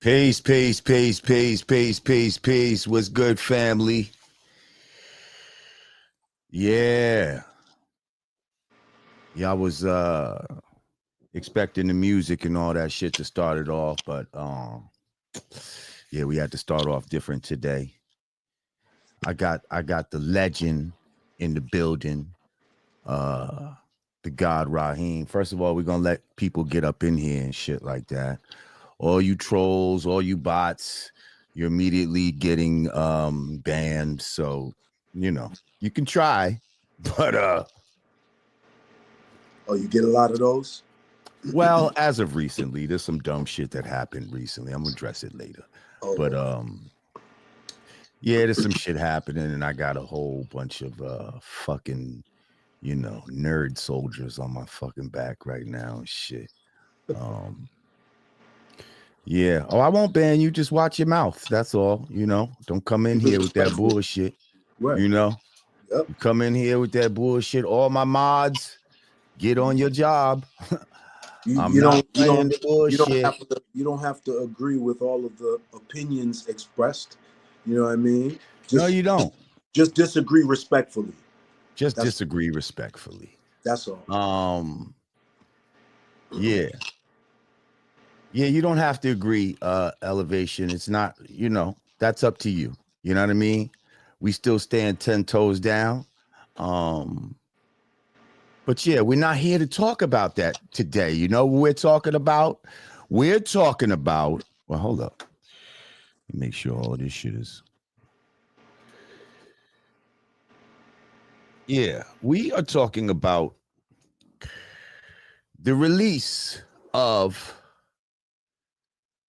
Peace, peace, peace, peace, peace, peace, peace. What's good, family? Yeah. Yeah, I was expecting the music and all that shit to start it off, but yeah, we had to start off different today. I got the legend in the building, uh the God Rahiem. First of all, we're gonna let people get up in here and shit like that. All you trolls, all you bots, you're immediately getting banned. So, you can try, but Oh, you get a lot of those? well, as of recently, there's some dumb shit that happened recently. I'm gonna address it later. Oh, But yeah, there's some shit happening, and I got a whole bunch of fucking, nerd soldiers on my fucking back right now and shit. Um Yeah. Oh, I won't ban you. Just watch your mouth. That's all. Don't come in here with that bullshit. right. Yep. You come in here with that bullshit. All my mods, get on your job. I'm not playing the bullshit. You don't have to agree with all of the opinions expressed. You know what I mean? No, you don't. Just disagree respectfully. Just disagree respectfully. That's all. Yeah. Yeah, you don't have to agree, Elevation. It's not, that's up to you. You know what I mean? We still stand 10 toes down. But yeah, we're not here to talk about that today. You know what we're talking about? We're talking about, well, hold up. Let me make sure all of this shit is. Yeah, we are talking about the release of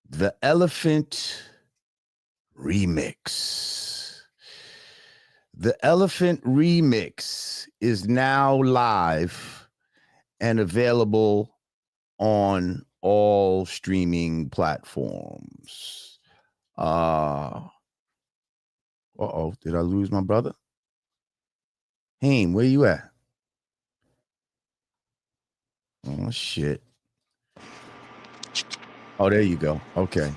the Elephant Remix. The Elephant Remix is now live and available on all streaming platforms. Uh-oh, did I lose my brother? Haim, where you at? Oh, shit. Oh, there you go. Okay.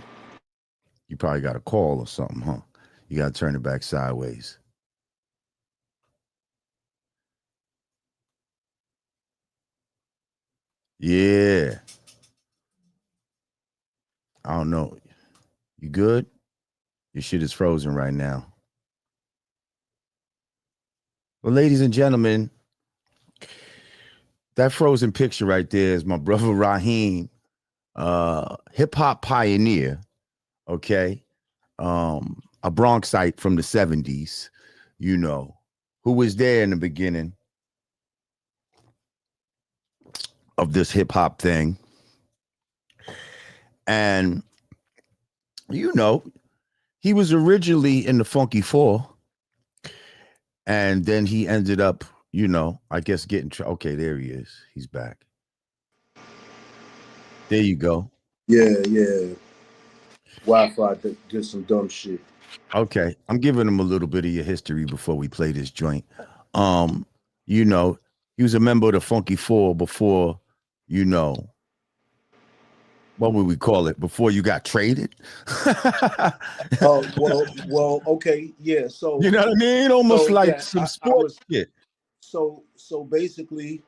You probably got a call or something, huh? You got to turn it back sideways. Yeah. I don't know. You good? Your shit is frozen right now. Well, ladies and gentlemen, that frozen picture right there is my brother Rahiem, Hip Hop Pioneer, okay? A Bronxite from the 70s, who was there in the beginning of this hip hop thing. And, he was originally in the Funky Four. And then he ended up, I guess getting, okay, there he is. He's back. There you go. Yeah. Wi-Fi did some dumb shit. Okay. I'm giving him a little bit of your history before we play this joint. He was a member of the Funky Four before, what would we call it? Before you got traded? Well, okay, yeah. So you know what I mean? Almost like some sports shit. So basically,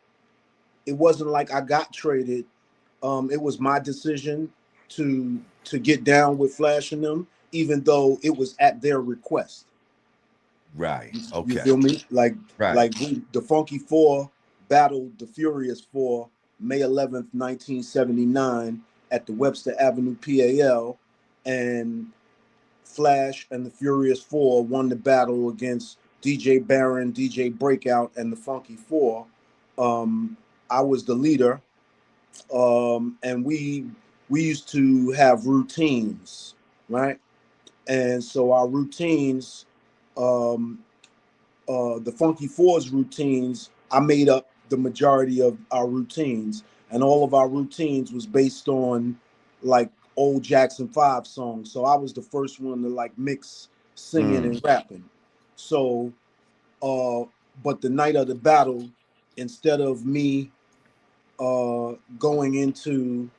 it wasn't like I got traded. It was my decision to get down with Flash and them, even though it was at their request. Right. Okay. You feel me? Right. The Funky Four battled the Furious Four May 11th, 1979 at the Webster Avenue PAL, and Flash and the Furious Four won the battle against DJ Baron, DJ Breakout, and the Funky Four. I was the leader, and we used to have routines, right? And so our routines, the Funky Four's routines, I made up the majority of our routines, and all of our routines was based on like old Jackson 5 songs. So I was the first one to like mix singing and rapping. So but the night of the battle, instead of me going into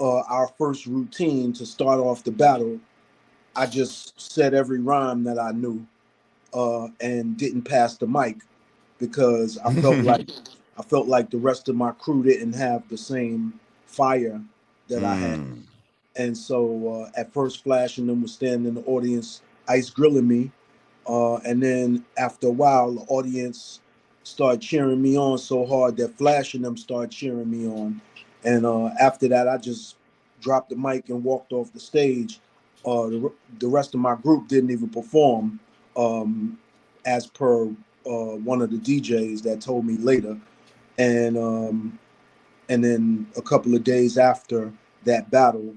our first routine to start off the battle, I just said every rhyme that I knew and didn't pass the mic because I felt like the rest of my crew didn't have the same fire that I had. And so at first, Flash and them was standing in the audience, ice grilling me. And then after a while, the audience started cheering me on so hard that Flash and them started cheering me on. And after that, I just dropped the mic and walked off the stage. The rest of my group didn't even perform, as per one of the DJs that told me later. And then a couple of days after that battle,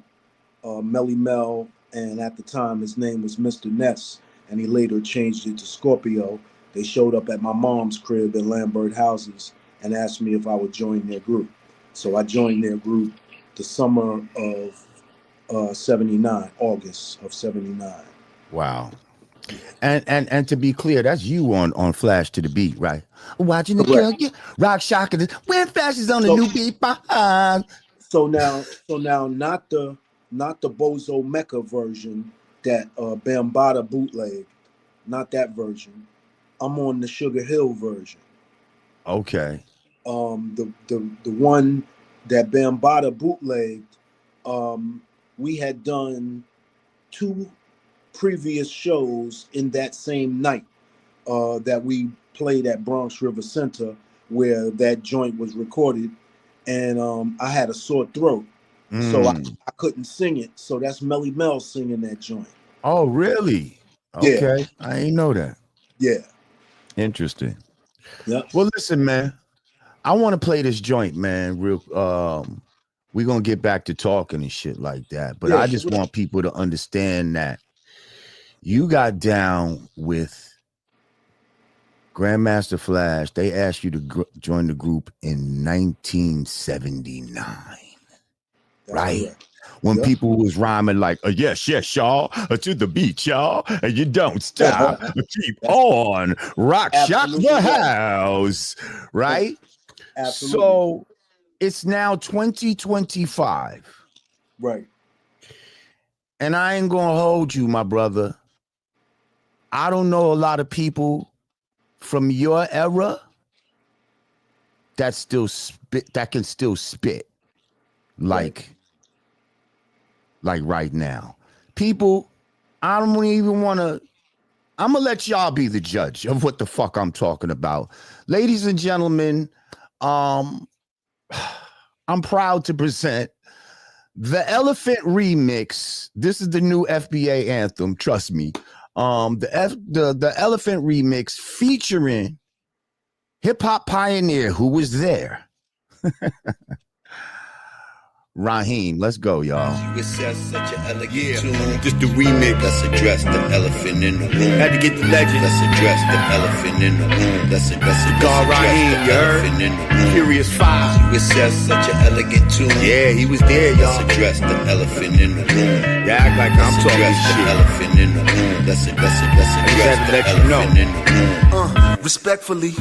Melly Mel, and at the time his name was Mr. Ness, and he later changed it to Scorpio. They showed up at my mom's crib in Lambert Houses and asked me if I would join their group. So I joined their group the summer of 79, August of 79. Wow. And to be clear, that's you on Flash to the Beat, right? Watching the girl get rock shocking. When Flash is on the new beat behind. So now not the Bozo Mecca version that Bambaataa bootlegged, not that version. I'm on the Sugar Hill version. Okay. The one that Bambaataa bootlegged, we had done 2 previous shows in that same night that we played at Bronx River Center, where that joint was recorded, and I had a sore throat. So I couldn't sing it. So that's Melly Mel singing that joint. Oh, really? Okay. Yeah. I ain't know that. Yeah. Interesting. Yeah. Well, listen, man. I want to play this joint, man. Real. We're gonna get back to talking and shit like that. But I just want people to understand that you got down with Grandmaster Flash. They asked you to join the group in 1979. Right? Correct. When people was rhyming like, yes, y'all, to the beat, y'all, and you don't stop, keep on, rock, shock the house, right? Absolutely. So it's now 2025. Right. And I ain't gonna hold you, my brother. I don't know a lot of people from your era that can still spit like right now. People, I don't even want to. I'm gonna let y'all be the judge of what the fuck I'm talking about. Ladies and gentlemen, I'm proud to present the Elephant Remix. This is the new FBA anthem, trust me. The Elephant Remix featuring Hip Hop Pioneer, who was there. Rahiem, let's go, y'all. You said such an elegant tune. Just the remix. Let's address the elephant in the room. Had to get the legend. Let's address the elephant in the room. Let's address Rahiem, you heard? Furious 5. You said such an elegant tune. Yeah, he was there, y'all. Let's address the elephant in the room. Yeah, act like I'm talking shit. The elephant in the room. Let's address the elephant in the room. Respectfully,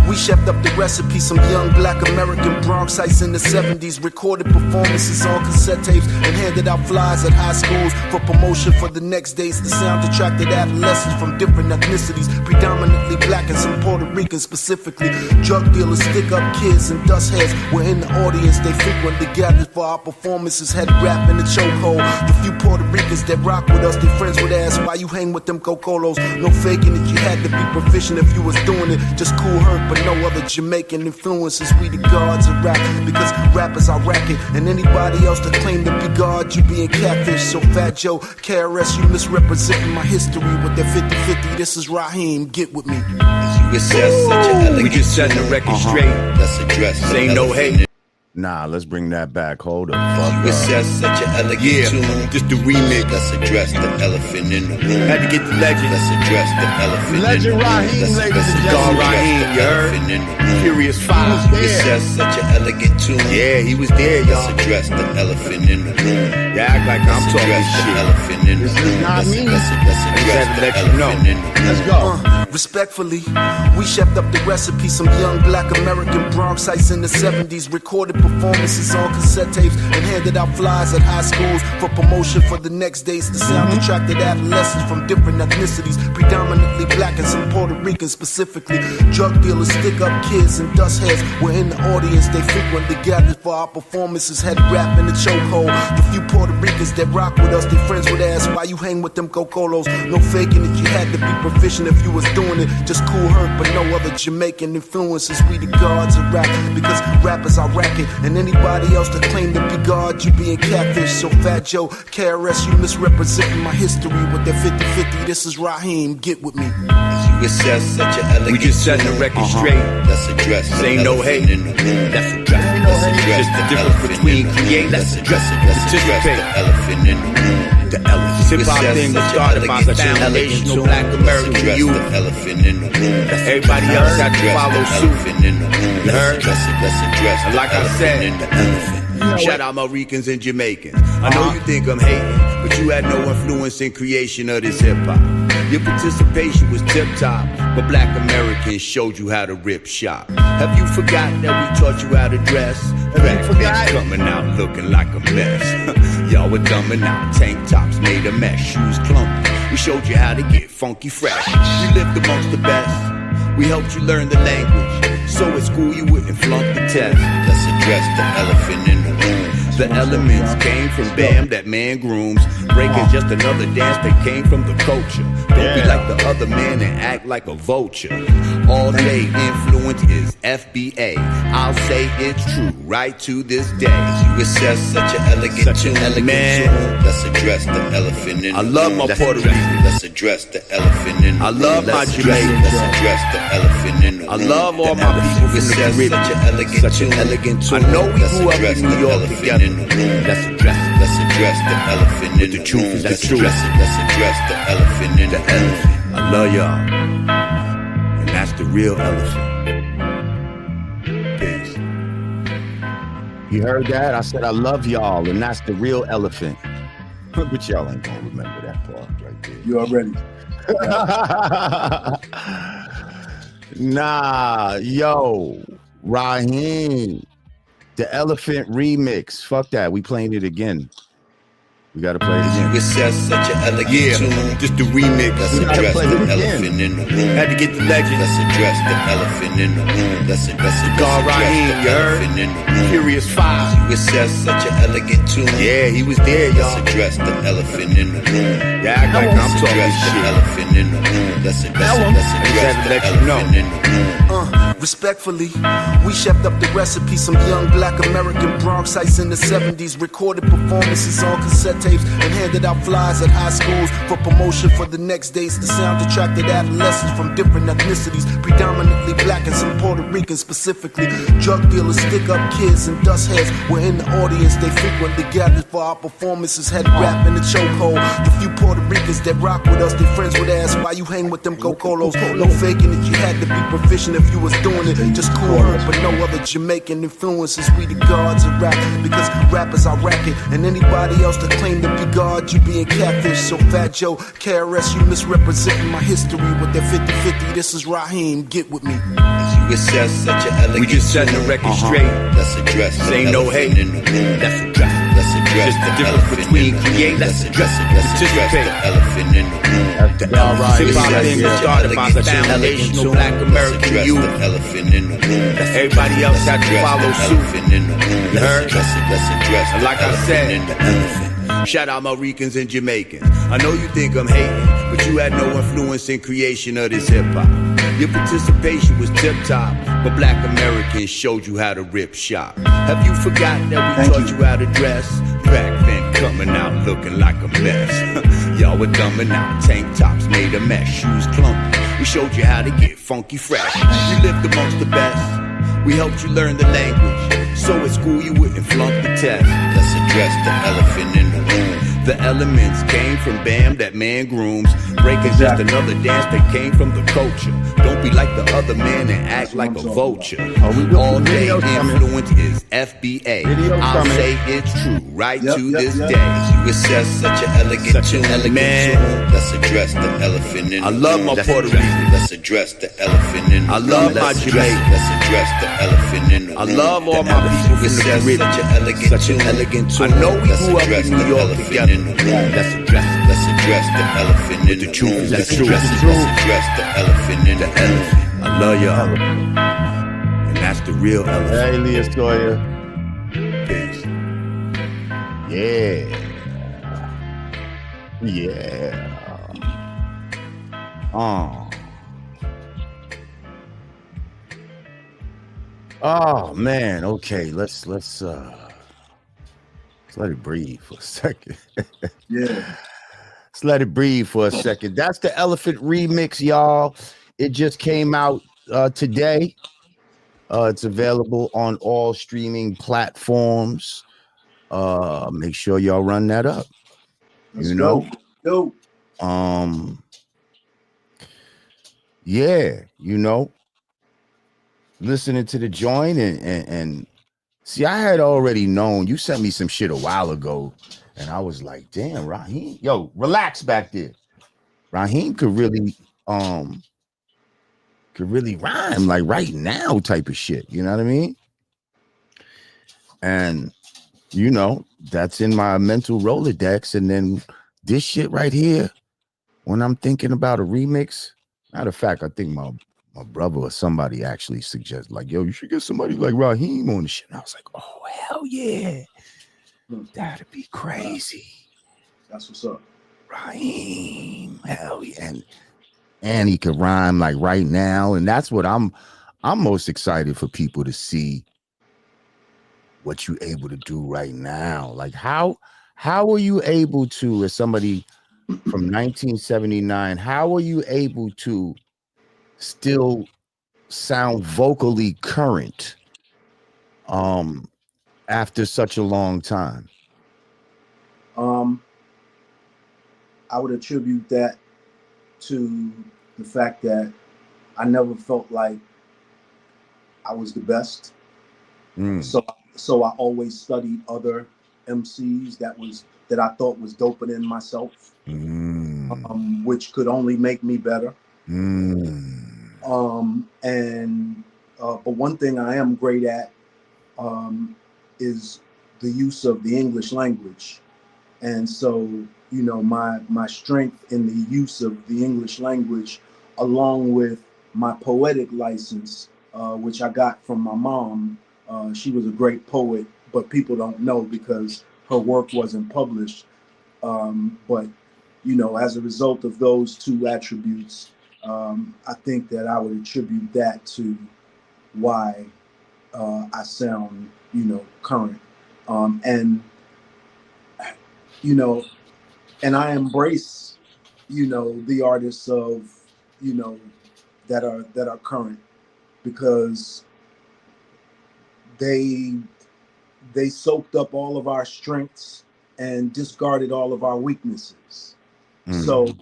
we chefed up the recipe. Some young black American Bronxites in the 70s recorded performances on cassette tapes and handed out flyers at high schools for promotion for the next days. The sound attracted adolescents from different ethnicities, predominantly black and some Puerto Rican specifically. Drug dealers, stick-up kids, and dust heads were in the audience. They frequently gathered for our performances, had rap in the chokehold. The few Puerto Ricans that rock with us, their friends would ask why you hang with them Cocolos. No faking it, you had to be proficient if you was doing it. Just Cool Herc, but no other Jamaican influences. We the gods of rap, because rap is our racket. And anybody else that claim to be God, you being catfish. So Fat Joe, KRS, you misrepresenting my history with that 50-50. This is Rahiem, get with me. We just setting the record straight. Let's address. Ain't no hate. Nah, let's bring that back. Hold up. Fuck you said such an elegant tune. Just the remix. Let's address the elephant in the room. Had to get the legend. Let's address the elephant legend in the room. Rahiem, ladies and gentlemen. Rahiem, you heard? Furious 5. You said such an elegant tune. Yeah, he was there, y'all. Let's address the elephant in the room. Yeah, act like I'm talking shit. Elephant in the room. This is not me. Let's address the elephant in the room. Let's go. Respectfully, we chefed up the recipe. Some young black American Bronxites in the 70s recorded performances on cassette tapes and handed out flyers at high schools for promotion for the next days. The sound attracted adolescents from different ethnicities, predominantly black and some Puerto Rican specifically. Drug dealers, stick-up kids, and dust heads were in the audience. They frequently gathered for our performances, had rap in the chokehold. The few Puerto Ricans that rock with us, their friends would ask why you hang with them Cocolos. No faking it, you had to be proficient if you was doing it. Just Cool Herc, but no other Jamaican influences. We the gods of rap, because rap is our racket. And anybody else that claim to be God, you being catfish. So Fat Joe, KRS, you misrepresenting my history with that 50-50. This is Rahiem, get with me. You assess such an elegant We just setting the record straight. Let's address the Ain't no hate. in the room. Let's address it. Just the difference between create. Let's address it. Participate. The elephant in the room. The elephant. Hip hop thing was started by such an foundational black American youth. The elephant in the room. Everybody else had to follow suit. In the room. You heard? Let's address And like I said, the elephant. shout out my Ricans and Jamaicans. I know you think I'm hating, but you had no influence in creation of this hip hop. Your participation was tip top, but black Americans showed you how to rip shop. Have you forgotten that we taught you how to dress? Back then coming out looking like a mess. Y'all were dumbing out, tank tops made a mess, shoes clumpy. We showed you how to get funky fresh. You lived amongst the best. We helped you learn the language, so at school you wouldn't flunk the test. Let's address the elephant in the room. The elements came from Bam, that man grooms. Breaking's just another dance that came from the culture. Don't be like the other man and act like a vulture. All day influence is FBA. I'll say it's true right to this day. You assess such an elegant tune. Man. Let's address the elephant in the room. I love my Puerto Rican. Let's address the elephant in the room. I love my Let's Jamaican. address the elephant in the room. I love all my people from the Caribbean. Such an elegant tune. I know we grew up in New York together. Let's address the elephant in the truth room. is the Let's truth. address the elephant in the room. I love y'all. And that's the real elephant. Peace. You heard that? I said I love y'all, and that's the real elephant. But y'all ain't gonna remember that part right there. You already. Nah, yo, Rahiem, the Elephant remix. Fuck that. We playing it again. We gotta play it again. You assess such an elegant tune. Just the remix. Let's We gotta address play the it again. elephant in the room. Had to get the legend. Let's address the elephant in the room. Let's address God Rahiem, the you heard? elephant in the room. Furious 5. You assess such an elegant tune. Yeah, he was there, Let's y'all. address the elephant in the room. Yeah, act like I'm Let's talking address the shit. elephant in the room. Let's address I just had to the let you know. elephant in the room. Respectfully, we chefed up the recipe. Some young black American Bronxites in the 70s recorded performances on cassette tapes and handed out flyers at high schools for promotion for the next days. The sound attracted adolescents from different ethnicities, predominantly black and some Puerto Rican specifically. Drug dealers, stick-up kids, and dust heads were in the audience. They frequently gathered for our performances, had rap in the chokehold. The few Puerto Ricans that rock with us, their friends would ask why you hang with them Cocolos. No faking it, you had to be proficient if you was doing it. Just Cool Herc, but no other Jamaican influences. We the gods of rap, because rap is our racket. And anybody else that claim to be God, you being catfish. So Fat Joe, KRS, you misrepresenting my history with that 50-50. This is Rahiem, get with me. You assess such an elegant We just setting the record straight. Let's address the Ain't no elephant hate. in the room. Let's address it. Let's address Just the the difference elephant between in the room. create. Let's address it. Let's address Participate. the elephant in the room. That's the Hip hop thing was started by such Elegant an foundational tune. black Let's American address youth. the elephant in the room. Everybody else had to follow suit. In the room. You heard? Let's address And like I the said, elephant in the elephant. shout out my Ricans and Jamaicans. I know you think I'm hating, but you had no influence in creation of this hip hop. Your participation was tip top, but black Americans showed you how to rip shop. Have you forgotten that we taught you how to dress? Back then coming out looking like a mess. Y'all were dumbing out, tank tops made a mess, shoes clumpy. We showed you how to get funky fresh. You lived amongst the best. We helped you learn the language, so at school you wouldn't flunk the test. Let's address the elephant in the room. The elements came from Bam, that man grooms. Breaking's just another dance that came from the culture. Don't Don't be like the other man and act like a vulture. All day influence is FBA. I'll say it's true right to this day. You assess such an elegant tune, man. Let's address the elephant in the room. I love my Puerto Rican. Let's address the elephant in the room. I love my Jamaican. Let's address the elephant in the room. I love all my people from the Caribbean. Such an elegant tune. I know we grew up in New York together. Let's address the elephant in the room. Let's address the elephant in the room. I love y'all. And that's the real elephant. Hey, Leah Sawyer. Peace. Yeah. Yeah. Oh man. Okay. Let's let it breathe for a second. Yeah. Let's let it breathe for a second. That's the Elephant remix, y'all. It just came out today. It's available on all streaming platforms. Make sure y'all run that up. Let's go. Yeah, listening to the joint and see, I had already known. You sent me some shit a while ago, and I was like, damn, Rahiem, yo, relax back there. Rahiem could really rhyme like right now type of shit. You know what I mean? And that's in my mental Rolodex. And then this shit right here, when I'm thinking about a remix, matter of fact, I think my brother or somebody actually suggested, like, yo, you should get somebody like Rahiem on the shit. And I was like, oh, hell yeah. That'd be crazy. That's what's up. Rahiem, hell yeah. And he could rhyme like right now. And that's what I'm most excited for people to see what you able to do right now. Like how are you able to, as somebody from 1979, how are you able to still sound vocally current after such a long time? I would attribute that to the fact that I never felt like I was the best. So I always studied other MCs that I thought was doper than myself, which could only make me better. But one thing I am great at is the use of the English language. And so, my strength in the use of the English language, along with my poetic license, which I got from my mom. She was a great poet, but people don't know because her work wasn't published. But, as a result of those two attributes, I think that I would attribute that to why I sound, current. And I embrace, the artists of, that are current, because they soaked up all of our strengths and discarded all of our weaknesses. So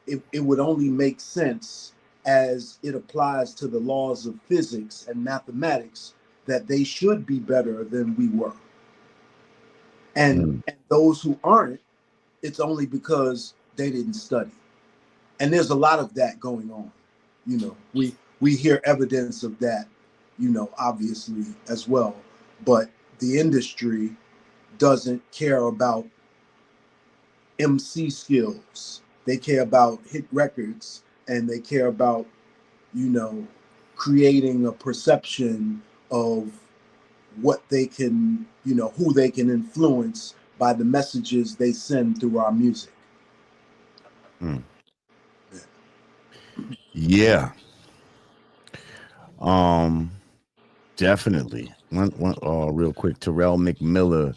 it would only make sense as it applies to the laws of physics and mathematics that they should be better than we were. And those who aren't, it's only because they didn't study. And there's a lot of that going on. We hear evidence of that, obviously as well. But the industry doesn't care about MC skills. They care about hit records, and they care about, creating a perception of what they can, who they can influence by the messages they send through our music. Yeah. Definitely. One real quick. Terrell McMiller,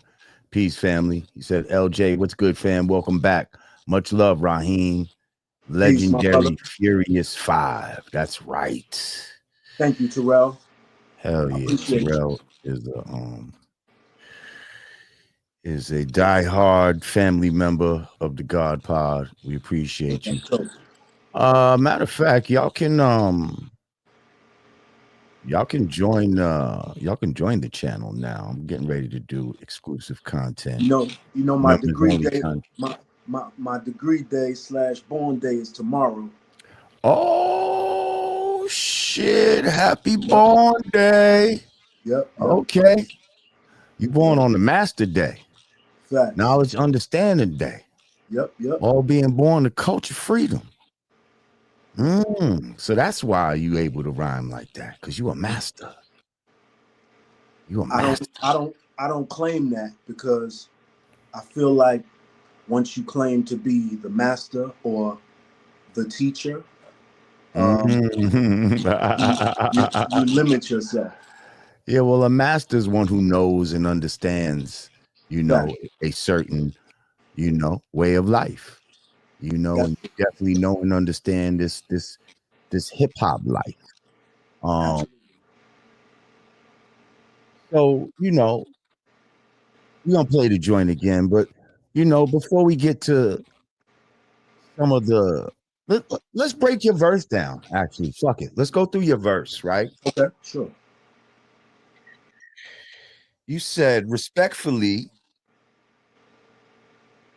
peace family. He said, LJ, what's good, fam? Welcome back. Much love, Rahiem. Legendary Furious 5. That's right. Thank you, Terrell. Hell yeah. Terrell is a diehard family member of the God Pod. We appreciate you. Matter of fact, y'all can join the channel now. I'm getting ready to do exclusive content. My Members degree only day, content. my degree day / born day is tomorrow. Oh shit! Happy Yep, born day. yep, Okay. You born yep. on the master day. Facts. Knowledge understanding day. Yep. All being born to culture freedom. So that's why you able to rhyme like that. Cause you a master. You a I don't, master. I don't, I don't claim that because I feel like once you claim to be the master or the teacher, Mhm. you limit yourself. Yeah, well, a master is one who knows and understands, Fact. a certain, way of life. Got And you definitely know and understand this hip hop life. Um, absolutely. so we're gonna play the joint again, but before we get to some of the let's break your verse down. Actually, fuck it. Let's go through your verse, right? Okay, sure. You said respectfully,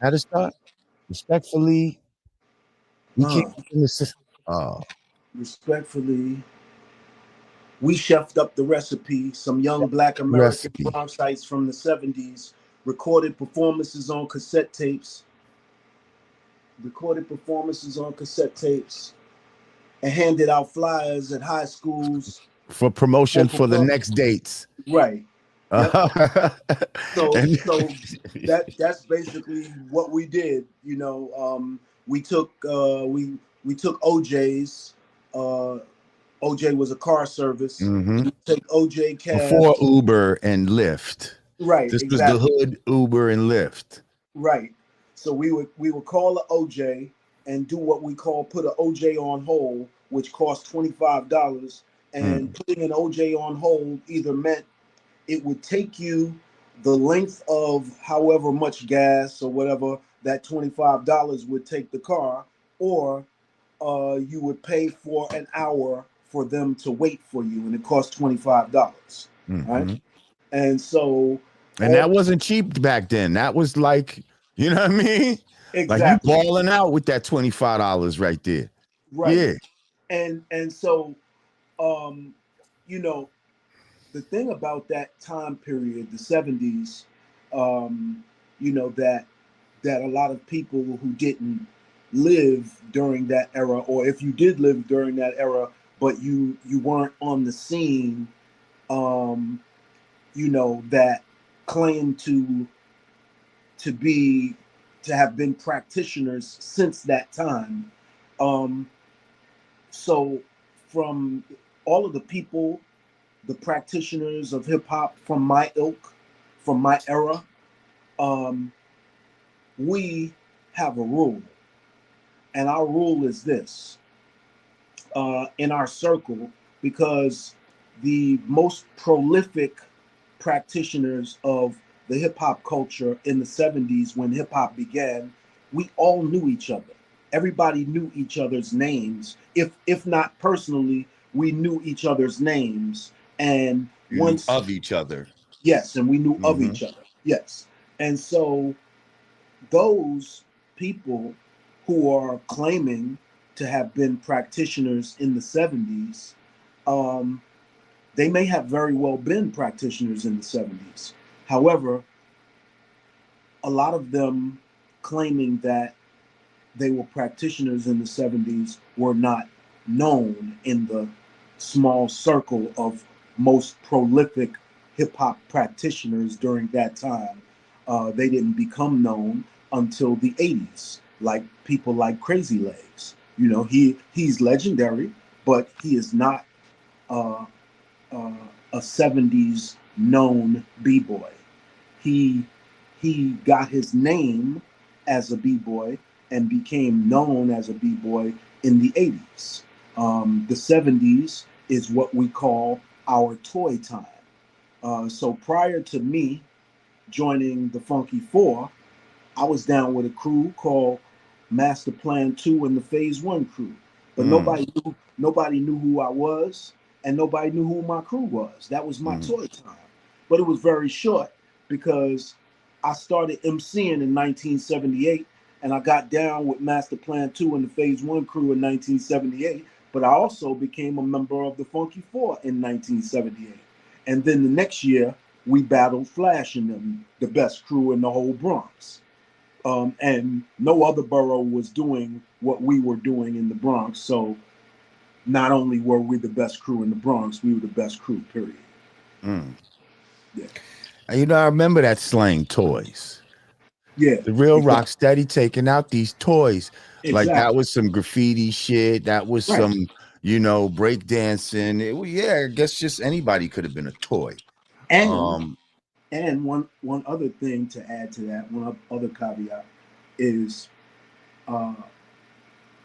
how to start? Respectfully, we came Uh, from the system. Respectfully, we chefed up the recipe. Some young Black American Recipe. sites from the '70s recorded performances on cassette tapes. Recorded performances on cassette tapes and handed out flyers at high schools For for promotion for the perform. next dates. Right. Yep. So And so that's basically what we did. We took we took OJ's. OJ was a car service. Mhm. We take OJ Before cabs. Uber and Lyft. Right. This was the Exactly. hood Uber and Lyft. Right. So we would call a OJ and do what we call put a OJ on hold, which cost $25. And Mm. putting an OJ on hold either meant it would take you the length of however much gas or whatever that $25 would take the car, or you would pay for an hour for them to wait for you, and it cost $25. Right, Mhm. and so And all that wasn't cheap back then. That was like, you know what I mean? Like you exactly balling out with that $25 right there. right, Yeah. and so um, you know the thing about that time period, the '70s, um, that a lot of people who didn't live during that era, or if you did live during that era, but you weren't on the scene, um, that claim to to have been practitioners since that time. Um, so from all of the people, the practitioners of hip hop from my ilk, from my era, um, we have a rule, and our rule is this: in our circle, because the most prolific practitioners of the hip hop culture in the '70s, when hip hop began, we all knew each other. Everybody knew each other's names. If not personally, we knew each other's names. And You knew once, of each other. yes, and we knew of Mhm. each other. Yes. And so those people who are claiming to have been practitioners in the '70s, um, they may have very well been practitioners in the '70s. However, a lot of them claiming that they were practitioners in the '70s were not known in the small circle of most prolific hip hop practitioners during that time. They didn't become known until the '80s, like people like Crazy Legs. He's legendary, but he is not uh, uh, a '70s known b-boy. He he got his name as a b-boy and became known as a b-boy in the '80s. The '70s is what we call our toy time. So prior to me joining the Funky Four, I was down with a crew called Master Plan 2 and the Phase 1 crew. but nobody knew who I was, and nobody knew who my crew was. That was my toy time. But it was very short because I started MCing in 1978, and I got down with Master Plan 2 and the Phase 1 crew in 1978, but I also became a member of the Funky Four in 1978. And then the next year, we battled Flash and them, the best crew in the whole Bronx. And no other borough was doing what we were doing in the Bronx. So not only were we the best crew in the Bronx, we were the best crew, period. Yeah. You know, I remember that slang, toys. Yeah. The real Exactly. Rocksteady taking out these toys. Like that Exactly. was some graffiti shit. That was Right. some, break dancing. I guess just anybody could have been a toy. And one other thing to add to that, one other caveat is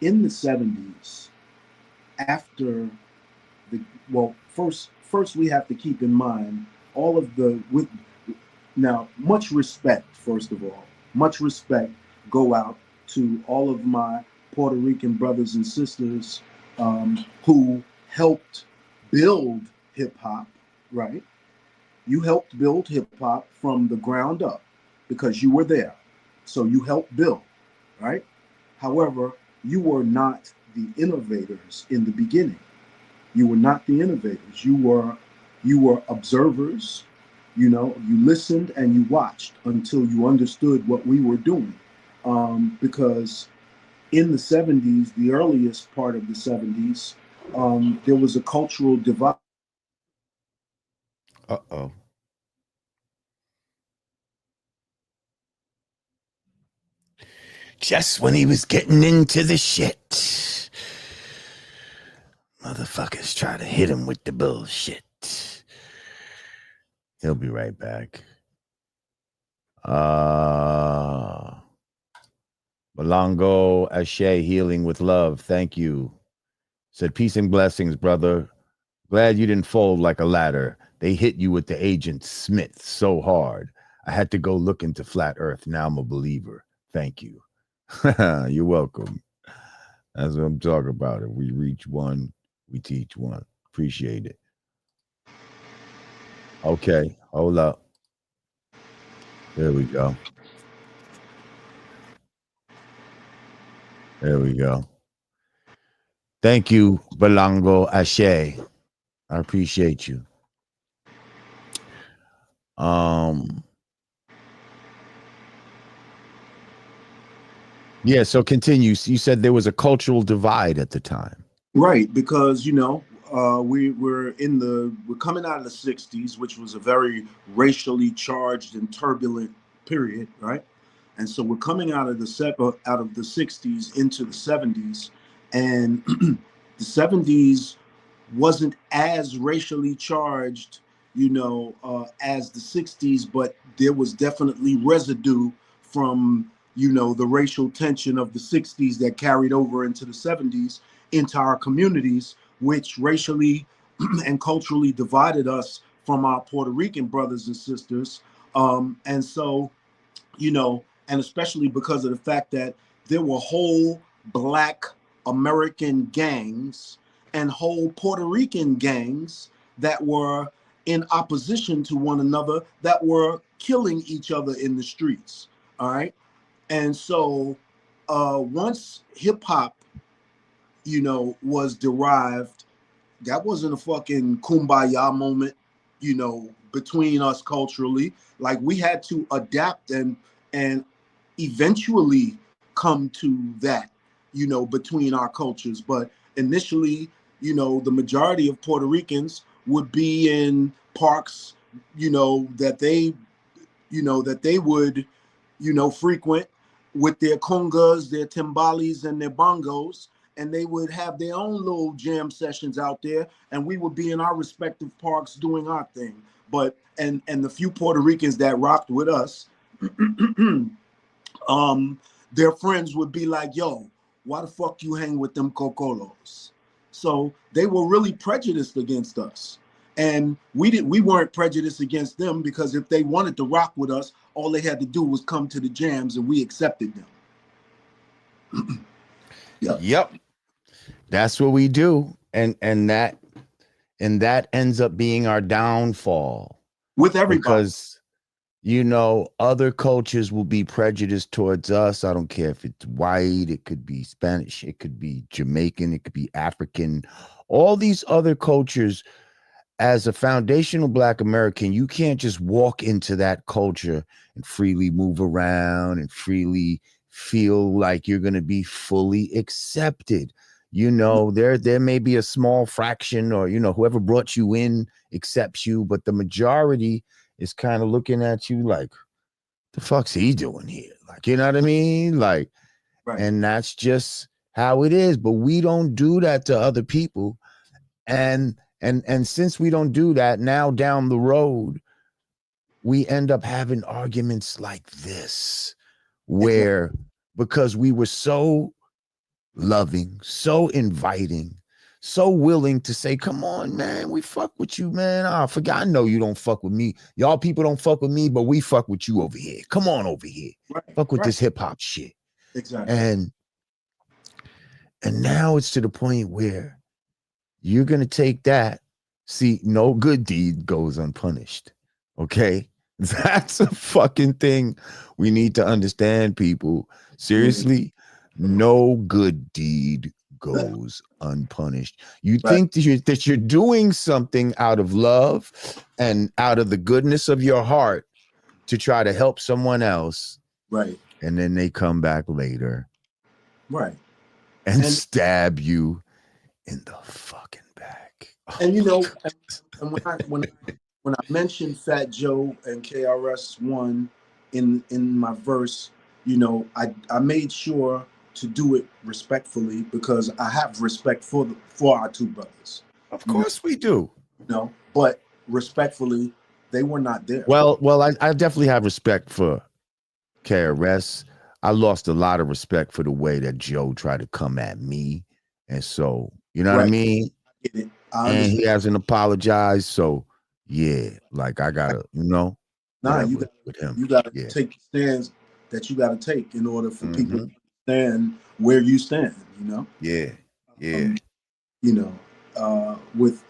in the 70s, after first we have to keep in mind all of now, much respect, first of all, much respect go out to all of my Puerto Rican brothers and sisters who helped build hip hop, right? You helped build hip hop from the ground up because you were there. So you helped build, right? However, you were not the innovators in the beginning. You were not the innovators. You were observers. You listened and you watched until you understood what we were doing. Because in the 70s, the earliest part of the 70s, there was a cultural divide. Uh-oh. Just when he was getting into the shit, motherfuckers try to hit him with the bullshit. He'll be right back. Malongo Ashe, healing with love. Thank you. Said, peace and blessings, brother. Glad you didn't fold like a ladder. They hit you with the Agent Smith so hard. I had to go look into flat earth. Now I'm a believer. Thank you. You're welcome. That's what I'm talking about. If we reach one, we teach one. Appreciate it. Okay, hold up. There we go. There we go. Thank you, Balango Ashe. I appreciate you. Yeah, so continue. You said there was a cultural divide at the time. Right, because we're coming out of the 60s, which was a very racially charged and turbulent period, right? And so we're coming out of the 60s into the 70s, and the 70s wasn't as racially charged, as the 60s, but there was definitely residue from, the racial tension of the 60s that carried over into the 70s into our communities, which racially and culturally divided us from our Puerto Rican brothers and sisters. And so, and especially because of the fact that there were whole Black American gangs and whole Puerto Rican gangs that were in opposition to one another, that were killing each other in the streets. All right. And so once hip hop, was derived, that wasn't a fucking kumbaya moment, between us culturally. Like, we had to adapt and eventually come to that, between our cultures. But initially, the majority of Puerto Ricans would be in parks, that they would, frequent with their congas, their timbales, and their bongos, and they would have their own little jam sessions out there, and we would be in our respective parks doing our thing. But and the few Puerto Ricans that rocked with us, their friends would be like, "Yo, why the fuck you hang with them cocolos?" So they were really prejudiced against us. And we weren't prejudiced against them, because if they wanted to rock with us, all they had to do was come to the jams, and we accepted them. Yep. That's what we do. And that ends up being our downfall. With everybody. Because, you know, other cultures will be prejudiced towards us. I don't care if it's white, it could be Spanish, it could be Jamaican, it could be African. All these other cultures, as a foundational Black American, you can't just walk into that culture and freely move around and freely feel like you're going to be fully accepted. You know, there may be a small fraction, or, you know, whoever brought you in accepts you, but the majority is kind of looking at you like, the fuck's he doing here? Like, you know what I mean? Like, Right. And that's just how it is. But we don't do that to other people. And since we don't do that, now down the road, we end up having arguments like this, where because we were so loving, so inviting, so willing to say, come on, man, we fuck with you, man. I forgot, I know you don't fuck with me. Y'all people don't fuck with me, but we fuck with you over here. Come on over here. Right. Fuck with this hip hop shit. Exactly. And now it's to the point where you're going to take that. See, no good deed goes unpunished. Okay? That's a fucking thing we need to understand, people. Seriously, no good deed goes unpunished. You think that you're doing something out of love and out of the goodness of your heart to try to help someone else. Right. And then they come back later. Right. And stab you in the fucking back. And you know, and when I mentioned Fat Joe and KRS-One in my verse, you know, I made sure to do it respectfully, because I have respect for our two brothers. Of course we do. No, but respectfully, they were not there. Well, I definitely have respect for KRS. I lost a lot of respect for the way that Joe tried to come at me. And so, you know what I mean? I get it. And he hasn't apologized. So, yeah, like I gotta, you know. Nah, you gotta take the stands that you gotta take in order for people to understand where you stand, you know? Yeah. You know, with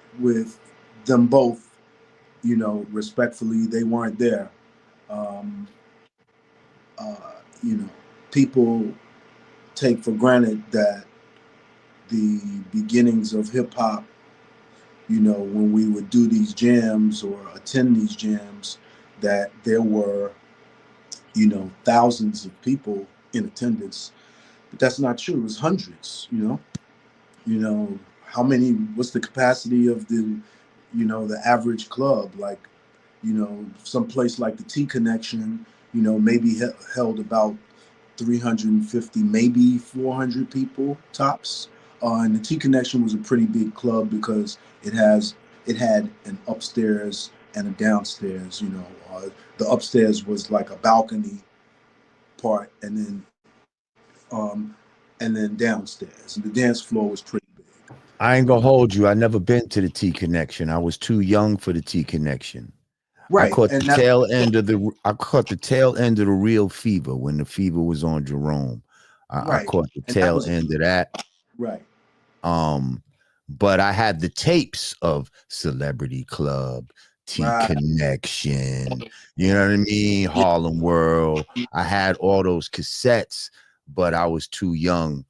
them both, you know, respectfully, they weren't there. You know, people take for granted that the beginnings of hip hop, you know, when we would do these jams or attend these jams, that there were, you know, thousands of people in attendance. But that's not true. It was hundreds, you know. You know, what's the capacity of the, you know, the average club? Like, you know, some place like the T Connection, you know, maybe held about 350, maybe 400 people tops. And the T Connection was a pretty big club because it had an upstairs and a downstairs. You know, the upstairs was like a balcony part, and then downstairs, and the dance floor was pretty big. I ain't gonna hold you. I never been to the T Connection. I was too young for the T Connection. Right. I caught the tail end of the real fever when the fever was on Jerome. I caught the tail end of that. Right. But I had the tapes of Celebrity Club, T Connection, you know what I mean? Harlem World. I had all those cassettes, but I was too young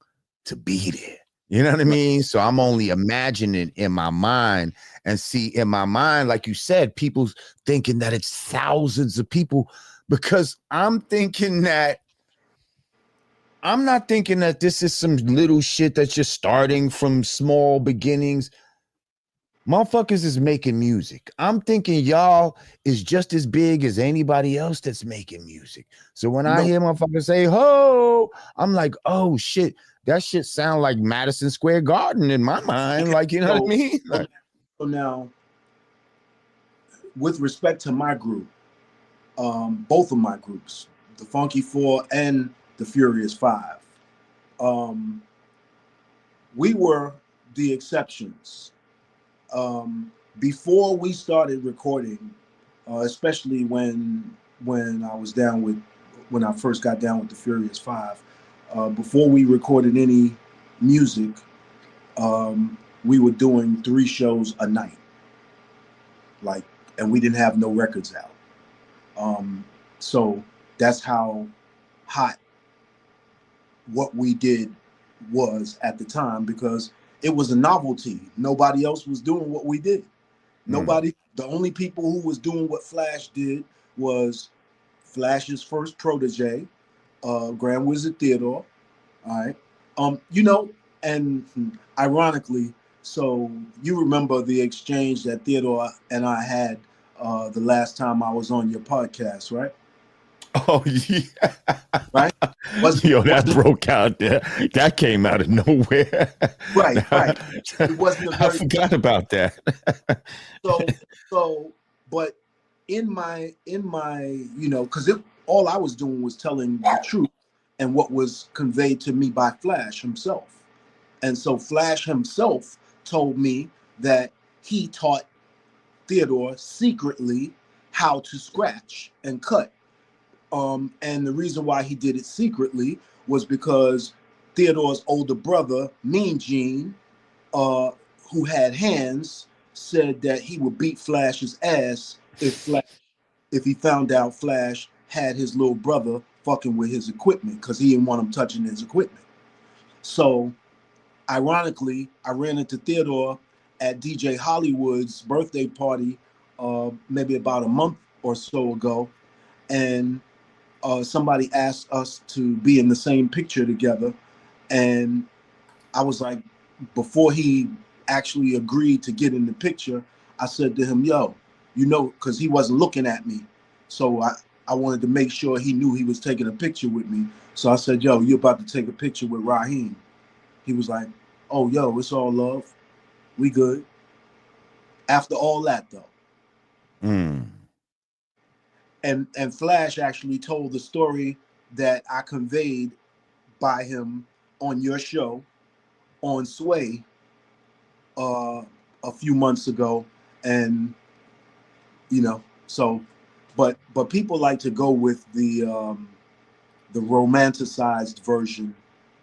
to be there. You know what I mean? So I'm only imagining in my mind, and see in my mind, like you said, people thinking that it's thousands of people, because I'm not thinking that this is some little shit that's just starting from small beginnings. Motherfuckers is making music. I'm thinking y'all is just as big as anybody else that's making music. So when I hear motherfuckers say, ho, I'm like, oh shit, that shit sound like Madison Square Garden in my mind. Like, you know what I mean? Like, so now, with respect to my group, both of my groups, the Funky Four and the Furious Five, we were the exceptions. Before we started recording, especially when I first got down with the Furious Five, before we recorded any music, we were doing 3 shows a night, like, and we didn't have no records out. So that's how hot what we did was at the time, because it was a novelty. Nobody else was doing what we did. Nobody. The only people who was doing what Flash did was Flash's first protege, Grand Wizard Theodore. All right. And ironically, so you remember the exchange that Theodore and I had the last time I was on your podcast, right? Oh yeah, Right. That broke out there. That came out of nowhere. Right. It wasn't a very, I forgot about that. But in my, because all I was doing was telling the truth and what was conveyed to me by Flash himself. And so Flash himself told me that he taught Theodore secretly how to scratch and cut. And the reason why he did it secretly was because Theodore's older brother, Mean Gene, who had hands, said that he would beat Flash's ass if he found out Flash had his little brother fucking with his equipment, because he didn't want him touching his equipment. So ironically, I ran into Theodore at DJ Hollywood's birthday party maybe about a month or so ago, and somebody asked us to be in the same picture together, and I was like, before he actually agreed to get in the picture, I said to him, yo, because he wasn't looking at me, so I wanted to make sure he knew he was taking a picture with me. So I said, yo, you're about to take a picture with Rahiem. He was like, oh, yo, it's all love. We good. After all that, though. And Flash actually told the story that I conveyed by him on your show on Sway a few months ago. And, so, but people like to go with the romanticized version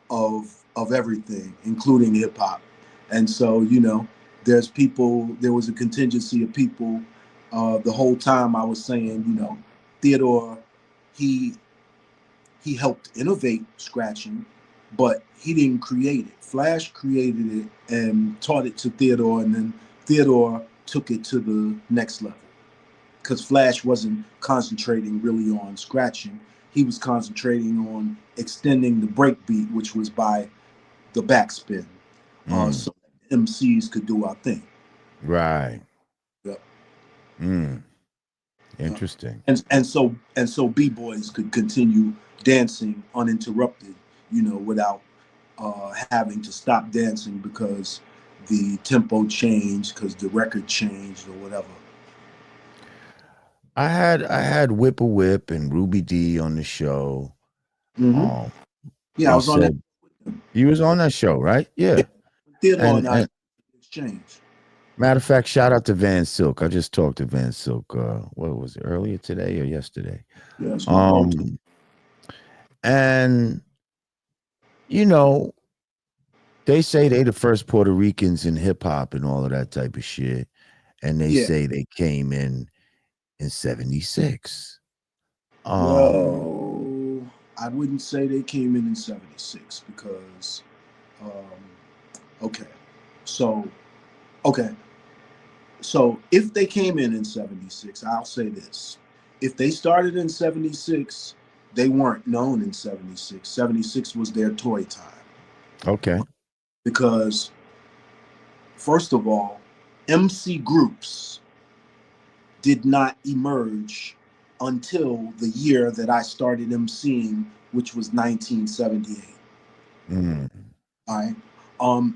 of everything, including hip hop. And so, there was a contingency of people the whole time I was saying, Theodore, he helped innovate scratching, but he didn't create it. Flash created it and taught it to Theodore, and then Theodore took it to the next level. Because Flash wasn't concentrating really on scratching. He was concentrating on extending the breakbeat, which was by the backspin, so MCs could do our thing. Right. Yep. Interesting. And so B-boys could continue dancing uninterrupted, without having to stop dancing because the tempo changed, because the record changed or whatever. I had Whip a Whip and Ruby D on the show. Yeah, I was on that. You was on that show, right? Yeah. Theodore and I exchange. Matter of fact, shout out to Van Silk. I just talked to Van Silk. What was it, earlier today or yesterday? Yes. And they say they the first Puerto Ricans in hip hop and all of that type of shit, and they say they came in 76. Well, I wouldn't say they came in 76 because, So if they came in 76, I'll say this. If they started in 76, they weren't known in 76. 76 was their toy time. Okay. Because, first of all, MC groups did not emerge until the year that I started MCing, which was 1978. All right.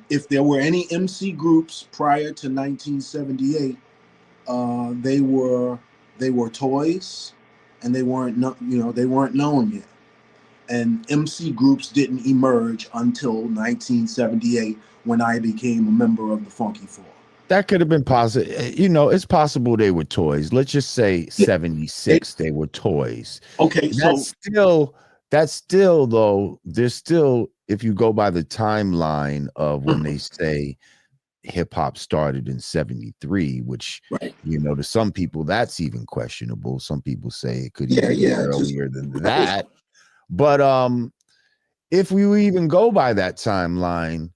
If there were any MC groups prior to 1978, they were toys, and they weren't known yet. And MC groups didn't emerge until 1978 when I became a member of the Funky Four. That could have been possible. It's possible they were toys. Let's just say 76 they were toys. Okay, that's still though, there's still if you go by the timeline of when they say hip hop started in 73, which, Right. you know, to some people that's even questionable. Some people say it could even be Just earlier than that. But if we even go by that timeline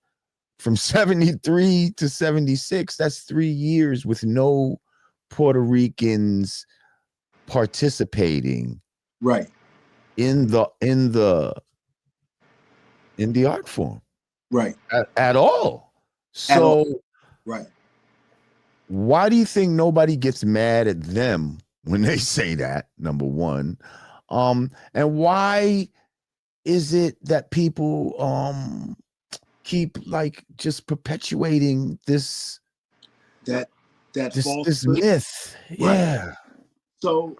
from 73 to 76, that's 3 years with no Puerto Ricans participating right. in the art form Right. at all. At all. So Right. why do you think nobody gets mad at them when they say that? Number one. And why is it that people keep like just perpetuating this That false this myth? right. Yeah. So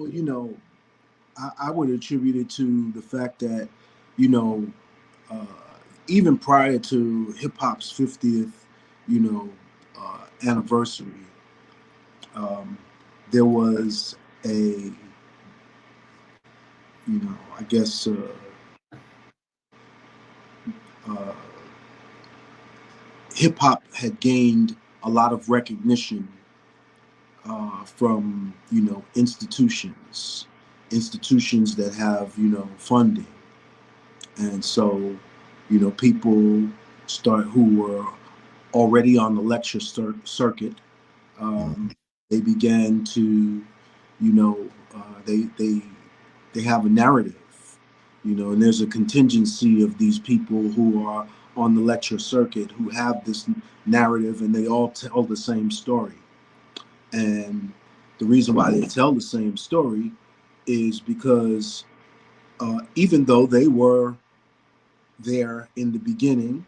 you know, I would attribute it to the fact that, you know, uh, even prior to hip hop's 50th, you know, anniversary, there was a, you know, I guess, uh, hip hop had gained a lot of recognition from, you know, institutions that have, you know, funding. And so, you know, people who were already on the lecture circuit, Mhm. they began to, you know, they have a narrative, you know, and there's a contingency of these people who are on the lecture circuit who have this narrative, and they all tell the same story. And the reason why they tell the same story is because even though they were there in the beginning,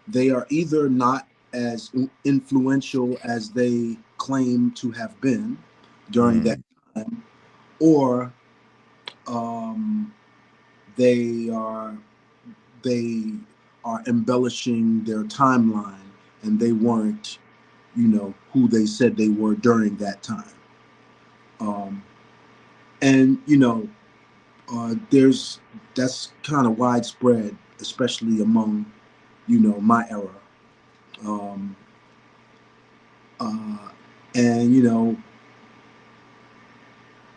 they are either not as influential as they claim to have been during that Mm. time, or um, they are they are embellishing their timeline, and they weren't, you know, who they said they were during that time. Um, and you know, there's that's kind of widespread, especially among, you know, my era. Um, uh, and you know,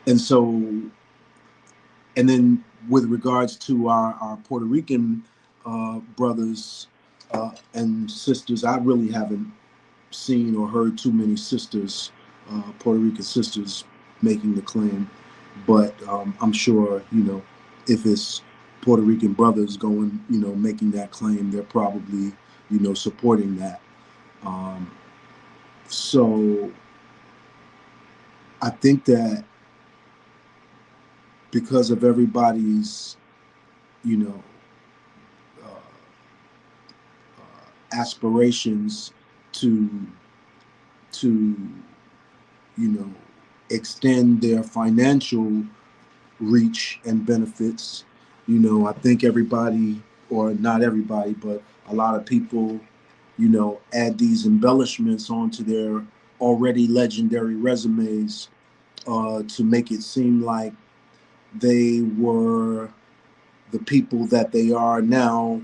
and so, and then with regards to our Puerto Rican brothers and sisters, I really haven't seen or heard too many sisters, Puerto Rican sisters, making the claim. But I'm sure, you know, if it's Puerto Rican brothers going, you know, making that claim, they're probably, you know, supporting that. Um, so I think that because of everybody's, you know, uh, aspirations to to you know, extend their financial reach and benefits, you know, I think everybody, or not everybody, but a lot of people, you know, add these embellishments onto their already legendary resumes to make it seem like they were the people that they are now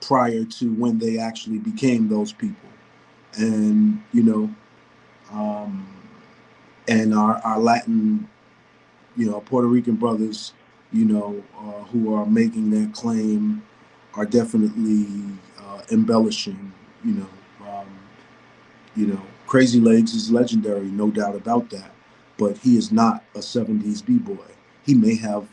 prior to when they actually became those people. And, you know, um, and our Latin, you know, Puerto Rican brothers, you know, who are making that claim are definitely embellishing, you know. Um, you know, Crazy Legs is legendary, no doubt about that. But he is not a 70s b-boy. He may have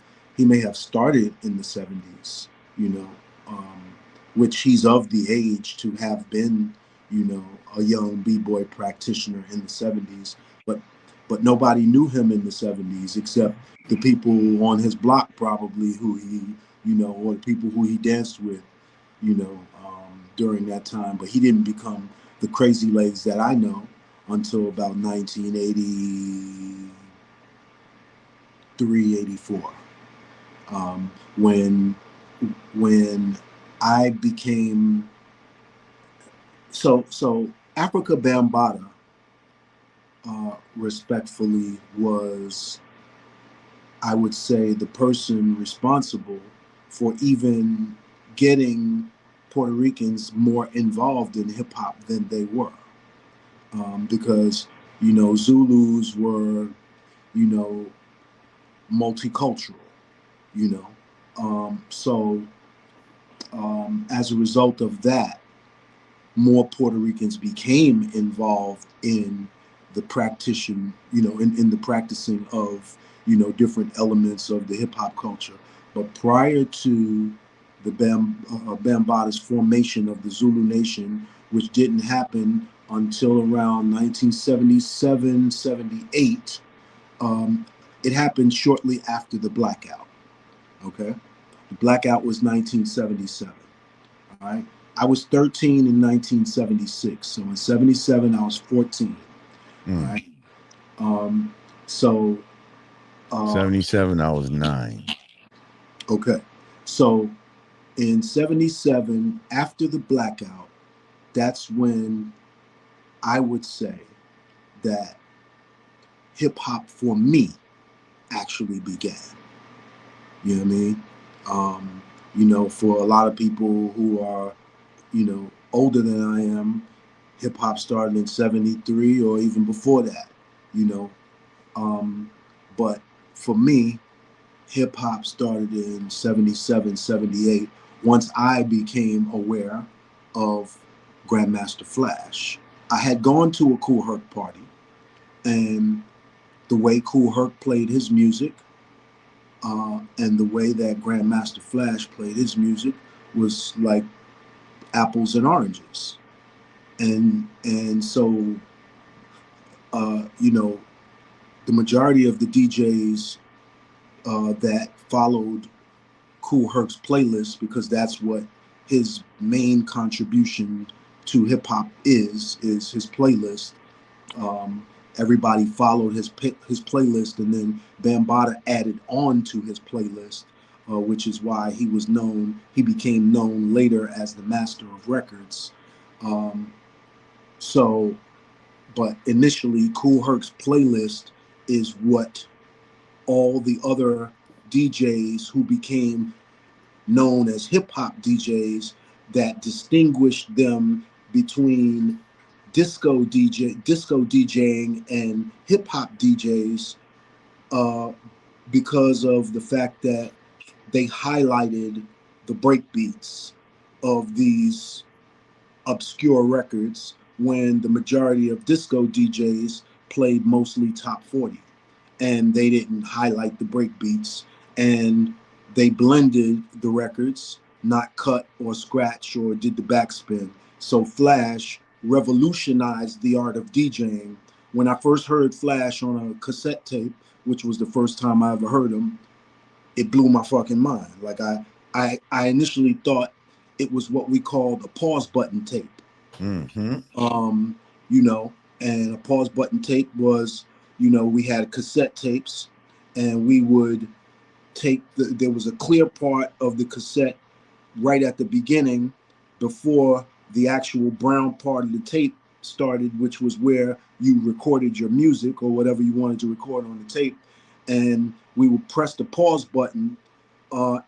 started in the 70s, you know, um, which he's of the age to have been, you know, a young b-boy practitioner in the 70s. But nobody knew him in the 70s except the people on his block, probably, who he, you know, or the people who he danced with, you know, during that time. But he didn't become the Crazy Legs that I know until about 1983, 84, when I became so Africa Bambaataa, respectfully, was, I would say, the person responsible for even getting Puerto Ricans more involved in hip hop than they were, because Zulus were multicultural, you know. So as a result of that, more Puerto Ricans became involved in the practicing, in the practicing of, different elements of the hip hop culture. But prior to the Bambaatas formation of the Zulu Nation, which didn't happen until around 1977, 78, it happened shortly after the blackout. Okay. The blackout was 1977. All right. I was 13 in 1976. So in 77, I was 14. All right. So 77, I was 9. Okay. So in 77, after the blackout, that's when I would say that hip hop for me actually began. You know what I mean? For a lot of people who are, older than I am, hip hop started in 73 or even before that, you know. But for me, hip hop started in 77, 78, once I became aware of Grandmaster Flash. I had gone to a Kool Herc party, and the way Kool Herc played his music, and the way that Grandmaster Flash played his music was like apples and oranges. And so the majority of the DJs that followed Kool Herc's playlist, because that's what his main contribution to hip hop is his playlist. Everybody followed his playlist, and then Bambaataa added on to his playlist, which is why he became known later as the Master of Records. But initially, Kool Herc's playlist is what all the other DJs who became known as hip hop DJs, that distinguished them between disco DJing and hip hop DJs, because of the fact that they highlighted the breakbeats of these obscure records, when the majority of disco DJs played mostly top 40, and they didn't highlight the breakbeats, and they blended the records, not cut or scratch or did the backspin. So Flash revolutionized the art of DJing. When I first heard Flash on a cassette tape, which was the first time I ever heard him, it blew my fucking mind. Like I initially thought it was what we called a pause button tape. Mm-hmm. And a pause button tape was, we had cassette tapes, and we would take there was a clear part of the cassette right at the beginning, before the actual brown part of the tape started, which was where you recorded your music or whatever you wanted to record on the tape. And we would press the pause button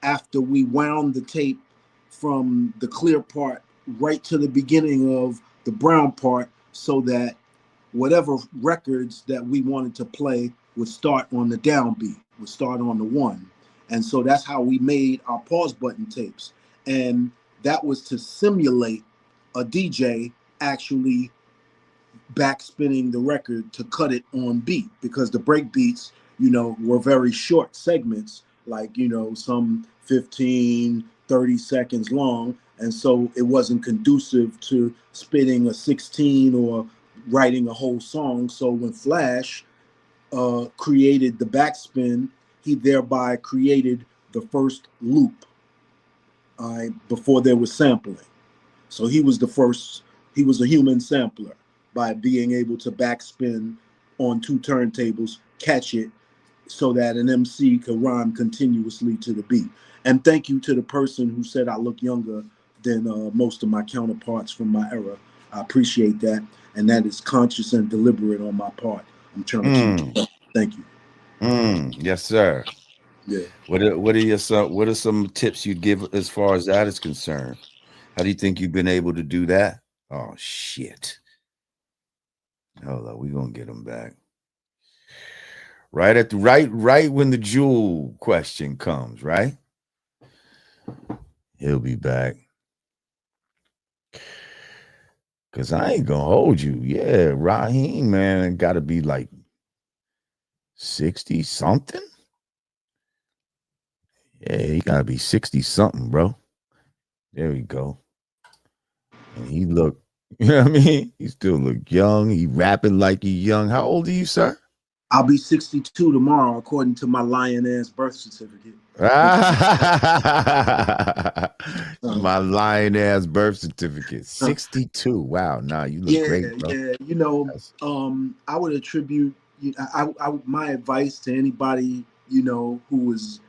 after we wound the tape from the clear part right to the beginning of the brown part, so that whatever records that we wanted to play would start on the downbeat, would start on the one. And so that's how we made our pause button tapes. And that was to simulate a DJ actually backspinning the record to cut it on beat, because the break beats, were very short segments, like, some 15, 30 seconds long. And so it wasn't conducive to spitting a 16 or writing a whole song. So when Flash created the backspin, he thereby created the first loop before there was sampling. So he was a human sampler, by being able to backspin on two turntables, catch it, so that an MC could rhyme continuously to the beat. And thank you to the person who said I look younger than most of my counterparts from my era. I appreciate that. And that is conscious and deliberate on my part. I'm trying to keep it up. Thank you. Yes, sir. Yeah. What are some tips you'd give as far as that is concerned? How do you think you've been able to do that? Oh shit. Hold on, we're gonna get him back. Right at the right when the jewel question comes, right? He'll be back. Cause I ain't gonna hold you. Yeah, Rahiem, man, gotta be like 60 something. Yeah, he gotta be 60 something, bro. There we go. And he look, you know what I mean? He still look young. He rapping like he young. How old are you, sir? I'll be 62 tomorrow, according to my lion-ass birth certificate. My lion ass birth certificate. 62. Wow. Nah, you look Yeah, great, bro. yeah. That's, I would attribute my advice to anybody, who is,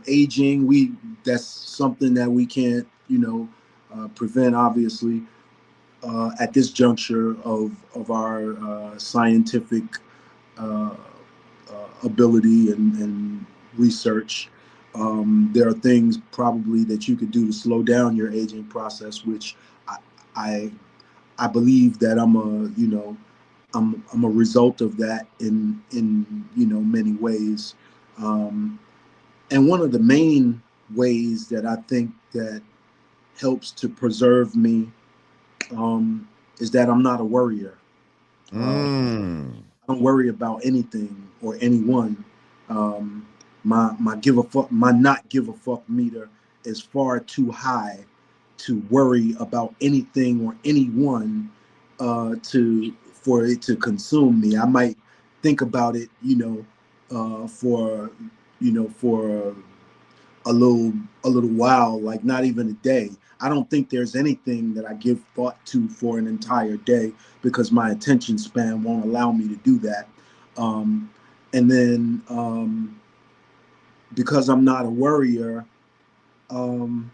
aging. That's something that we can't, prevent, obviously, at this juncture of our scientific uh, ability and research. There are things probably that you could do to slow down your aging process, which I, I I believe that I'm a result of that in many ways, and one of the main ways that I think that helps to preserve me, is that I'm not a worrier. Uh, mm, I don't worry about anything or anyone. Um, my give a fuck, my not give a fuck meter is far too high to worry about anything or anyone, to for it to consume me. I might think about it, for a little while, like not even a day. I don't think there's anything that I give thought to for an entire day because my attention span won't allow me to do that. Um, and then because I'm not a worrier, um,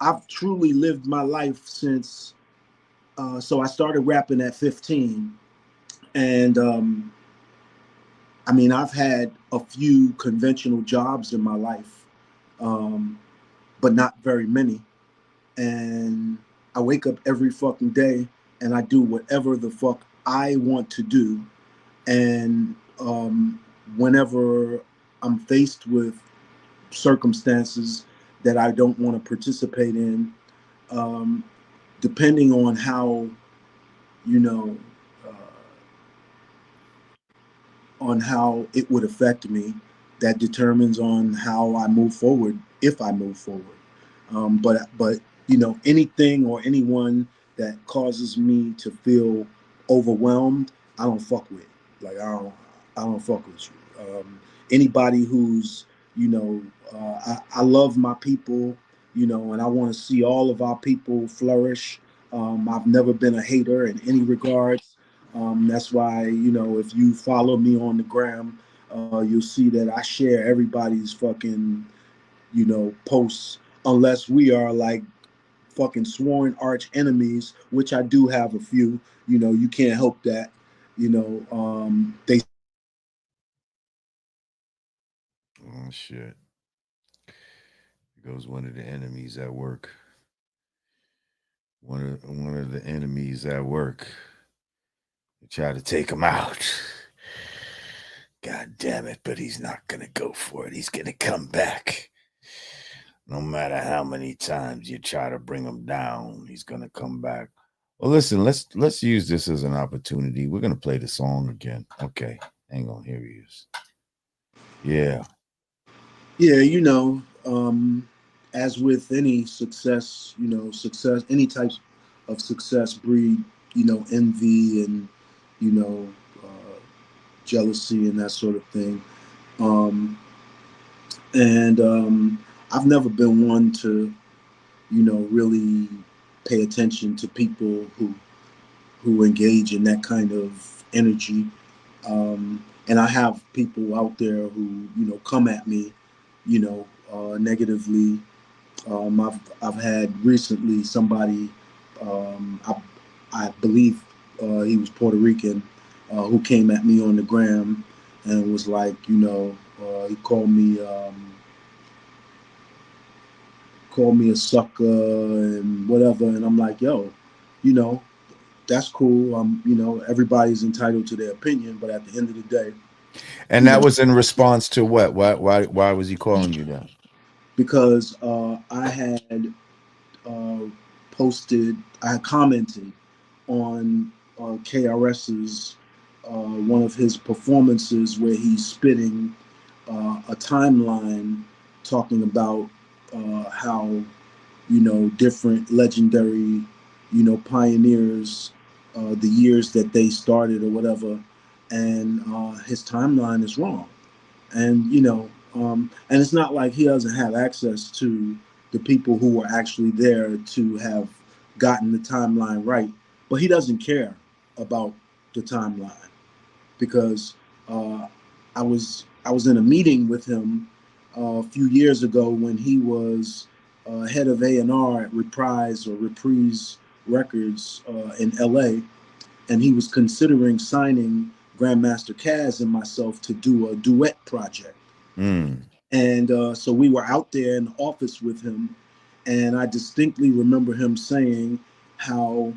I've truly lived my life since. So I started rapping at 15, and I mean I've had a few conventional jobs in my life, um, but not very many. And I wake up every fucking day and I do whatever the fuck I want to do. And whenever I'm faced with circumstances that I don't want to participate in, um, depending on how, you know, uh, on how it would affect me, that determines on how I move forward, if I move forward. But anything or anyone that causes me to feel overwhelmed, I don't fuck with. Like I don't fuck with you. Anybody who's I love my people, and I want to see all of our people flourish. I've never been a hater in any regards. That's why, if you follow me on the gram, you'll see that I share everybody's fucking, posts, unless we are like fucking sworn arch enemies, which I do have a few. You can't help that. They. oh shit. Here goes one of the enemies at work. One of the enemies at work. They try to take him out. God damn it, but he's not gonna go for it. He's gonna come back. No matter how many times you try to bring him down, he's gonna come back. Well, listen, let's use this as an opportunity. We're gonna play the song again. Okay, hang on, here he is. Yeah. Yeah, as with any success, any types of success breed, envy and, you know, uh, jealousy and that sort of thing. Um, and I've never been one to, really pay attention to people who engage in that kind of energy. And I have people out there who, come at me, negatively. I've had recently somebody, I believe he was Puerto Rican, who came at me on the gram and was like, he called me a sucker and whatever, and I'm like, yo, you know, that's cool. Everybody's entitled to their opinion, but at the end of the day, And you that know, was in response to what? Why was he calling you that? because I had uh, I had commented on KRS's one of his performances where he's spitting a timeline talking about how different legendary pioneers, the years that they started or whatever, and his timeline is wrong. And and it's not like he doesn't have access to the people who were actually there to have gotten the timeline right, but he doesn't care about the timeline because uh, I was in a meeting with him a few years ago when he was head of A&R at Reprise Records in LA, and he was considering signing Grandmaster Caz and myself to do a duet project. Mm. And so we were out there in the office with him, and I distinctly remember him saying how,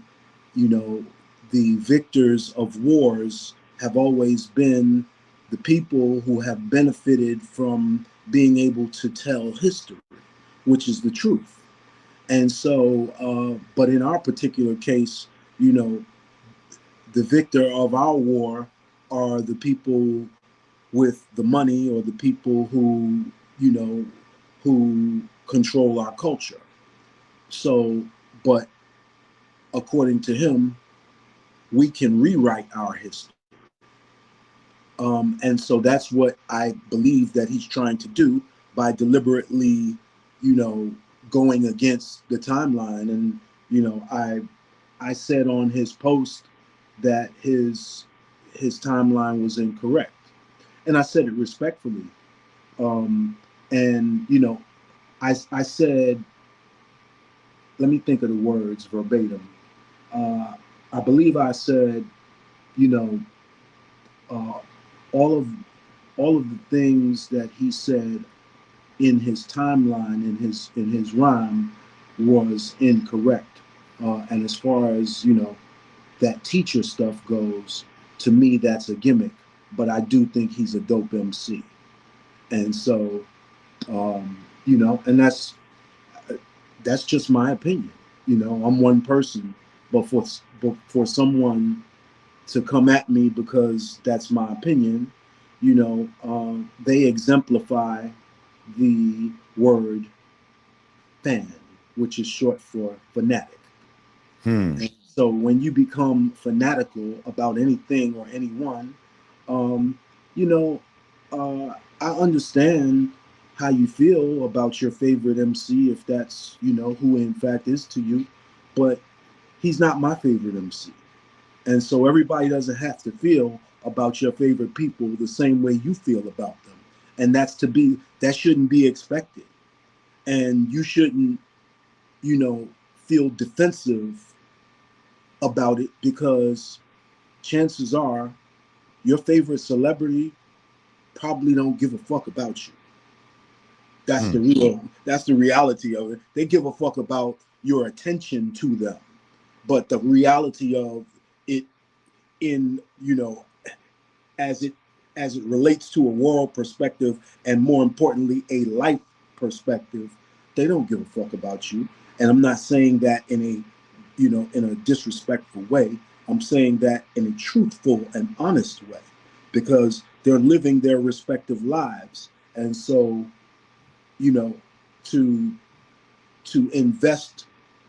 you know, the victors of wars have always been the people who have benefited from being able to tell history, which is the truth. And so, but in our particular case, you know, the victor of our war are the people with the money or the people who, you know, who control our culture. So, but according to him, we can rewrite our history. And so that's what I believe that he's trying to do by deliberately, you know, going against the timeline. And, I said on his post that his timeline was incorrect. And I said it respectfully. Um, and, I said, let me think of the words verbatim. Uh, I believe I said, you know, uh, all of all of the things that he said in his timeline in his rhyme was incorrect. And as far as that teacher stuff goes, to me that's a gimmick. But I do think he's a dope MC, and so and that's just my opinion. I'm one person, but for someone to come at me because that's my opinion, they exemplify the word fan, which is short for fanatic. Hmm. And so when you become fanatical about anything or anyone, um, you know, I understand how you feel about your favorite MC if that's, who in fact is to you, but he's not my favorite MC. And so everybody doesn't have to feel about your favorite people the same way you feel about them. And that shouldn't be expected. And you shouldn't, you know, feel defensive about it because chances are your favorite celebrity probably don't give a fuck about you. Hmm. That's the reality of it. They give a fuck about your attention to them. But the reality of it in, as it as it relates to a world perspective and more importantly a life perspective, they don't give a fuck about you. And I'm not saying that in a disrespectful way. I'm saying that in a truthful and honest way because they're living their respective lives. And so, you know, to invest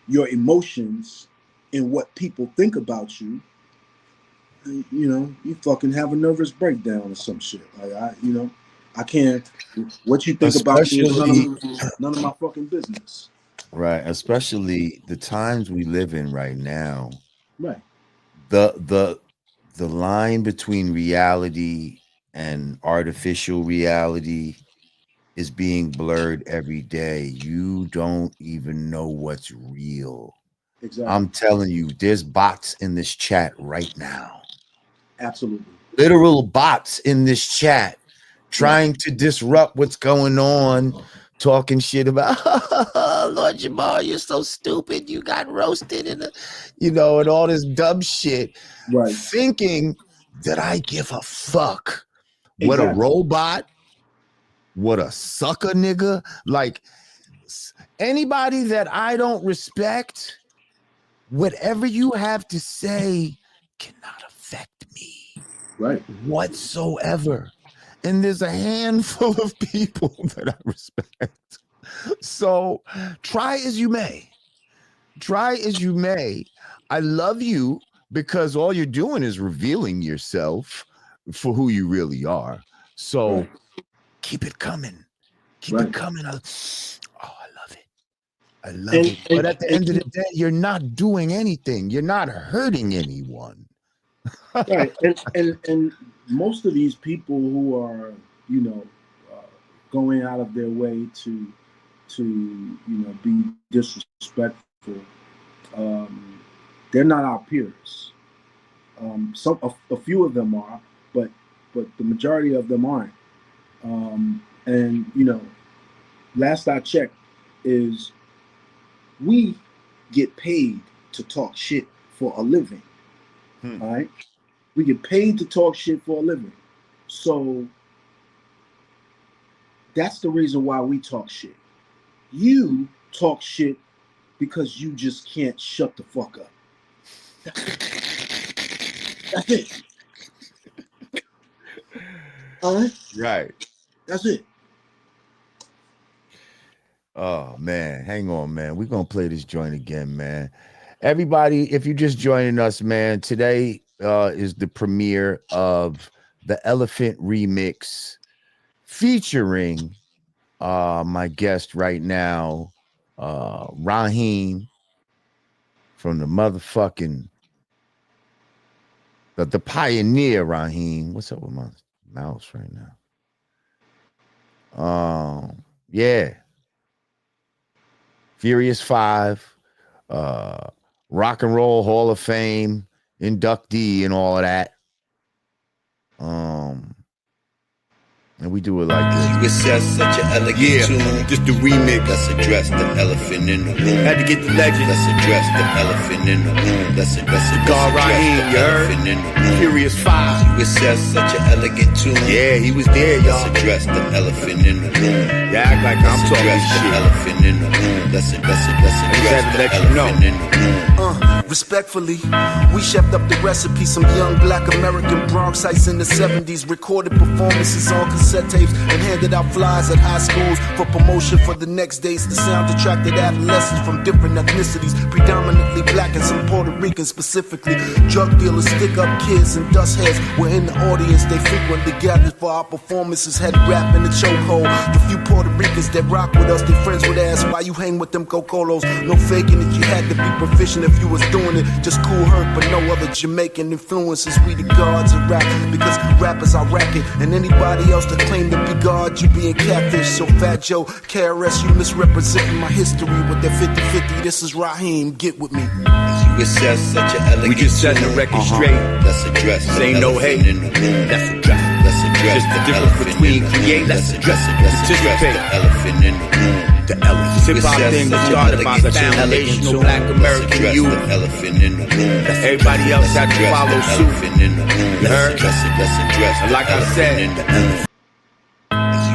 your emotions in what people think about you, you fucking have a nervous breakdown or some shit. Like I can't. What you think about me is Especially none of my fucking business. right, especially the times we live in right now. Right. The the line between reality and artificial reality is being blurred every day. You don't even know what's real. Exactly. I'm telling you, there's bots in this chat right now. Absolutely. literal bots in this chat trying to disrupt what's going on, talking shit about Lord Jamar, you're so stupid, you got roasted and and all this dumb shit, Right. thinking that I give a fuck what Exactly. a robot, what a sucker nigga, like anybody that I don't respect, whatever you have to say cannot affect me. Right. Whatsoever. And there's a handful of people that I respect. So try as you may. I love you because all you're doing is revealing yourself for who you really are. So keep it coming. Keep it coming. I love it. I love it. But at the end of the day, you're not doing anything. You're not hurting anyone. Right. And most of these people who are, going out of their way to be disrespectful, they're not our peers. A few of them are, but the majority of them aren't. And last I checked is we get paid to talk shit for a living. All right. We get paid to talk shit for a living. So that's the reason why we talk shit. You talk shit because you just can't shut the fuck up. That's it. All right? Right. That's it. Oh, man. Hang on, man. We're going to play this joint again, man. Everybody, if you're just joining us, man, today is the premiere of the Elephant Remix featuring my guest right now, Rahiem from the motherfucking the Pioneer Rahiem. What's up with my mouse right now? Yeah. Furious 5, Rock and Roll Hall of Fame inductee and all of that. And we do it like this. You assess such an elegant tune. Just the remix. Let's address the elephant in the room. Had to get the legend. Let's address the elephant in the room. Let's address the Rahiem, you heard? elephant in the room. Furious 5. You assess such an elegant tune. Yeah, he was there, y'all. Let's address the elephant in the room. Yeah, act like I'm talking Address the shit. elephant in the room. Let's address had to the let you know. elephant in the room. Respectfully, we chefed up the recipe. Some young black American Bronxites in the 70s recorded performances on cassette tapes and handed out flyers at high schools for promotion for the next days. The sound attracted adolescents from different ethnicities, predominantly black and some Puerto Rican specifically. Drug dealers, stick-up kids, and dust heads were in the audience. They frequently gathered for our performances, had rap in the chokehold. The few Puerto Ricans that rock with us, their friends would ask why you hang with them cocolos. No faking it, you had to be proficient if you was doing it. Just Cool Herc, but no other Jamaican influences. We the gods of rap, because rappers are racket. And anybody else that claim to be God, you being catfish. So Fat Joe, KRS, you misrepresenting my history with that 50-50. This is Rahiem, get with me. You assess such an elegant We just setting the tune. record straight. Let's address the Ain't no elephant hate. in the room. Let's address. Let's address Just the the difference elephant between in the room. create, let's address it, Let's address participate. the elephant in the room. The elephant. Hip hop Assess thing was such an started by elegant foundational tune. black Let's American address youth. the elephant in the room. Everybody else had to Address follow the suit. elephant in the room. You heard? Let's address And the like I elephant said, in the room.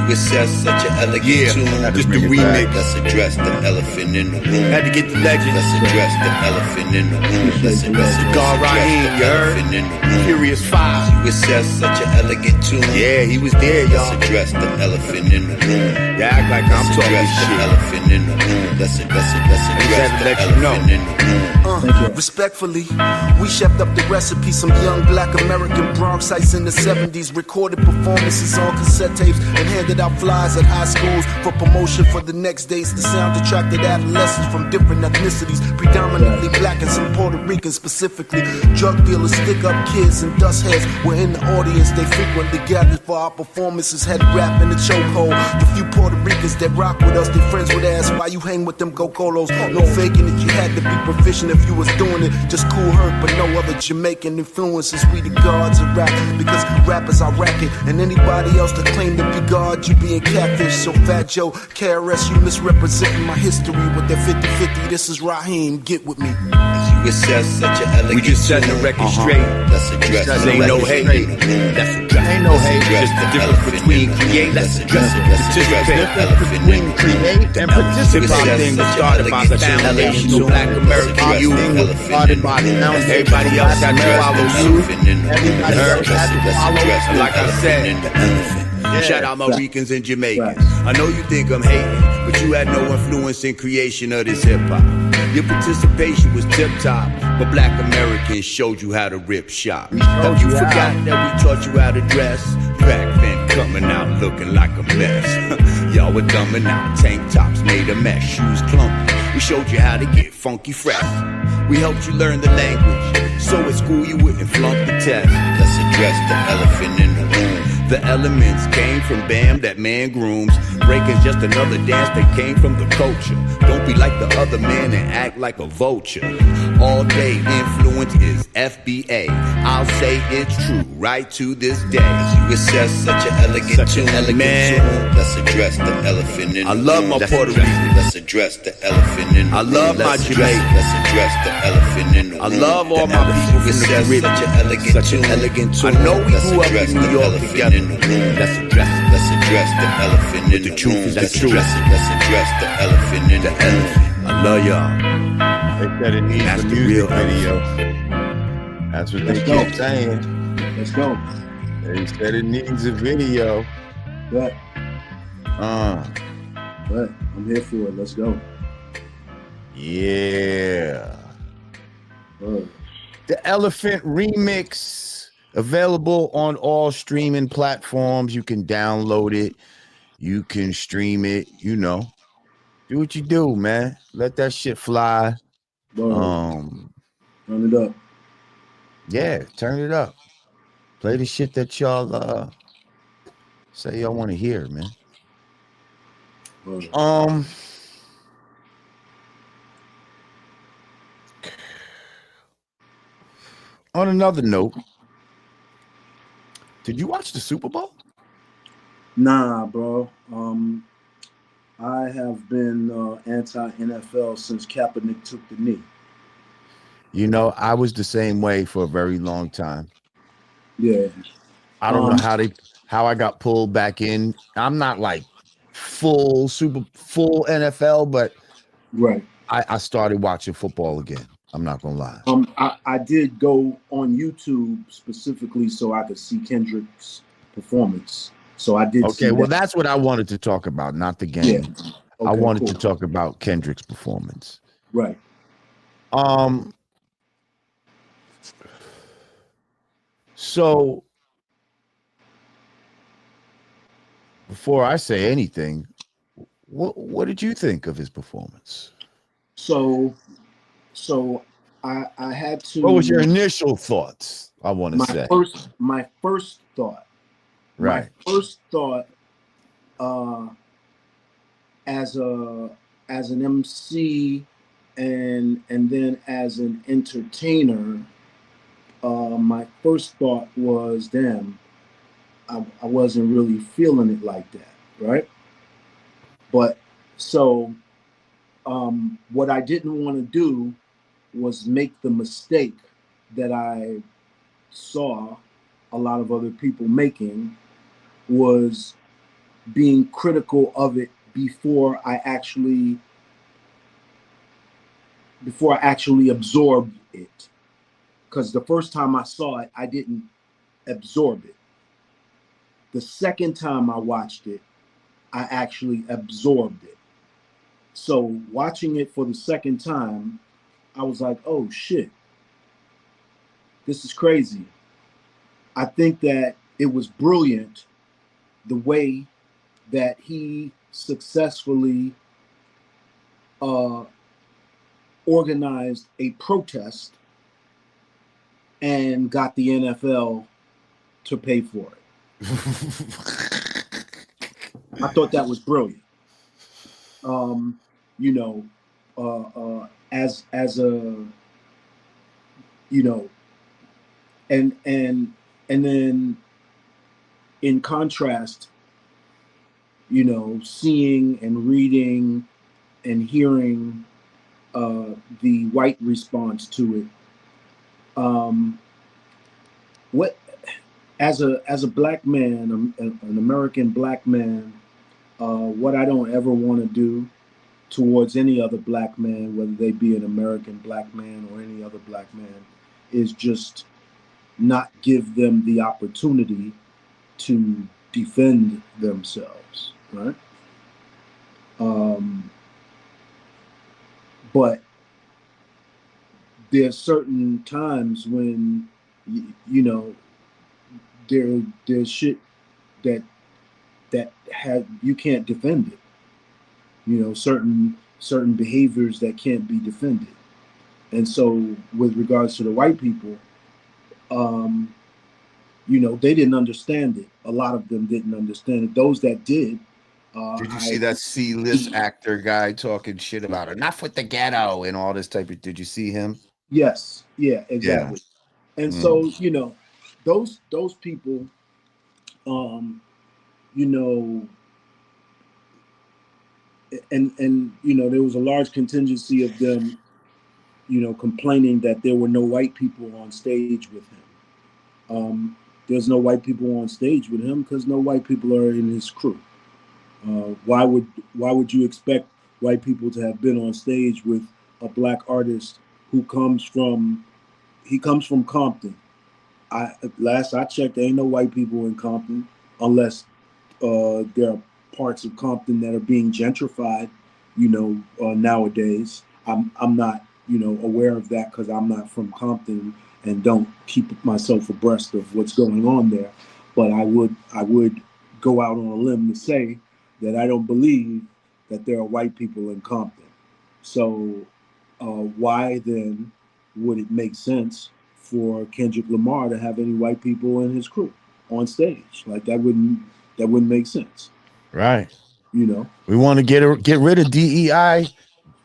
You assess such an elegant tune. just the remix. Let's address the elephant in the room. Had to get the legend. Let's address the elephant in the room. Let's address Rahiem, you the heard? elephant in the room. Furious 5. You assess such an elegant tune. Yeah, he was there, Let's y'all. address the elephant in the room. Yeah, act like I'm Let's talking address the shit. elephant in the room. Let's address had to the let you know. elephant in the room. Respectfully, we chefed up the recipe. Some young black American Bronxites in the 70s recorded performances on cassette tapes and handed handed out flyers at high schools for promotion for the next days. The sound attracted adolescents from different ethnicities, predominantly black and some Puerto Ricans specifically. Drug dealers, stick-up kids, and dust heads were in the audience. They frequently gathered for our performances, had rap in the chokehold. The few Puerto Ricans that rock with us, their friends would ask why you hang with them go-colos. No faking it, you had to be proficient if you was doing it. Just Cool Herc, but no other Jamaican influences. We the gods of rap, because rap is our racket. And anybody else that claim to be God, you being catfish. So Fat Joe, KRS, you misrepresenting my history with that 50-50. This is Rahiem, get with me. You assess such an elegant. We just set the record straight. Let's address the Ain't no hate. That's ain't no hate. Just the difference between create. Let's address it. Participate. Between create and participate. Thing was started by the foundational Black American youth. Started by the Everybody else had to follow you. Everybody else had to follow. Like I said, shout out my Ricans and Jamaicans. I know you think I'm hating, but you had no influence in creation of this hip hop. Your participation was tip top, but Black Americans showed you how to rip shop. Have you forgotten that we taught you how to dress? Crack vent coming out looking like a mess. Y'all were dumbing out, tank tops made a mess, shoes clumpy. We showed you how to get funky fresh. We helped you learn the language, so at school you wouldn't flunk the test. Let's address the elephant in the room. The elements came from Bam, that man grooms. Breaking's just another dance that came from the culture. Don't be like the other man and act like a vulture. All day influence is FBA. I'll say it's true right to this day. You assess such an elegant tune. Let's address the elephant in the room. I love my Puerto Rican. Let's address the elephant in the room. I love my Jamaican. Let's address the elephant in the room. I love all my people from the Caribbean. Such an elegant tune. I know we grew up in New York together. Let's address the elephant in the room. truth is the truth. Let's address the elephant in the room. I love y'all. They said it needs That's a the music real video. That's what they keep saying. Let's go. They said it needs a video. But Uh, I'm here for it. Let's go. yeah. Word. The Elephant Remix. Available on all streaming platforms. You can download it. You can stream it. You know, do what you do, man. Let that shit fly. Word. Run it up. Yeah, turn it up. Play the shit that y'all say y'all want to hear, man. Word. On another note, did you watch the Super Bowl? Nah, bro. I have been anti-NFL since Kaepernick took the knee. You know, I was the same way for a very long time. Yeah. I don't know how I got pulled back in. I'm not like full NFL, but Right. I started watching football again. I'm not gonna lie. I did go on YouTube specifically so I could see Kendrick's performance. So I did. Okay, well, that's what I wanted to talk about, not the game. Yeah. Okay, I wanted cool. to talk about Kendrick's performance. Right. So before I say anything, what did you think of his performance? So I had to. What was your initial thoughts? I want to say my first thought. Right. My first thought, as an MC and then as an entertainer, my first thought was, damn, I wasn't really feeling it like that, right? But so what I didn't want to do was make the mistake that I saw a lot of other people making, was being critical of it before I actually absorbed it. Because the first time I saw it, I didn't absorb it. The second time I watched it, I actually absorbed it. So watching it for the second time, I was like, oh shit, this is crazy. I think that it was brilliant the way that he successfully organized a protest and got the NFL to pay for it. I thought that was brilliant. You know, as a, you know, and then in contrast, you know, seeing and reading and hearing the white response to it. What as a black man, an American black man, what I don't ever want to do towards any other black man, whether they be an American black man or any other black man, is just not give them the opportunity to defend themselves, right? But there's certain times when you know there's shit that have you can't defend it. You know, certain behaviors that can't be defended. And so with regards to the white people, you know, they didn't understand it. A lot of them didn't understand it. Those that did, did you see that C-list actor guy talking shit about enough with the ghetto and all this type of? Did you see him? Yes, yeah, exactly. Yeah. And so, you know, those people, you know, and you know, there was a large contingency of them, you know, complaining that there were no white people on stage with him. There's no white people on stage with him because no white people are in his crew. Why would you expect white people to have been on stage with a black artist who comes from Compton? Last I checked, there ain't no white people in Compton unless there are parts of Compton that are being gentrified, you know, nowadays. I'm not, you know, aware of that because I'm not from Compton and don't keep myself abreast of what's going on there. But I would go out on a limb to say that I don't believe that there are white people in Compton. So why then would it make sense for Kendrick Lamar to have any white people in his crew on stage? Like that wouldn't make sense. Right. You know, we want to get rid of DEI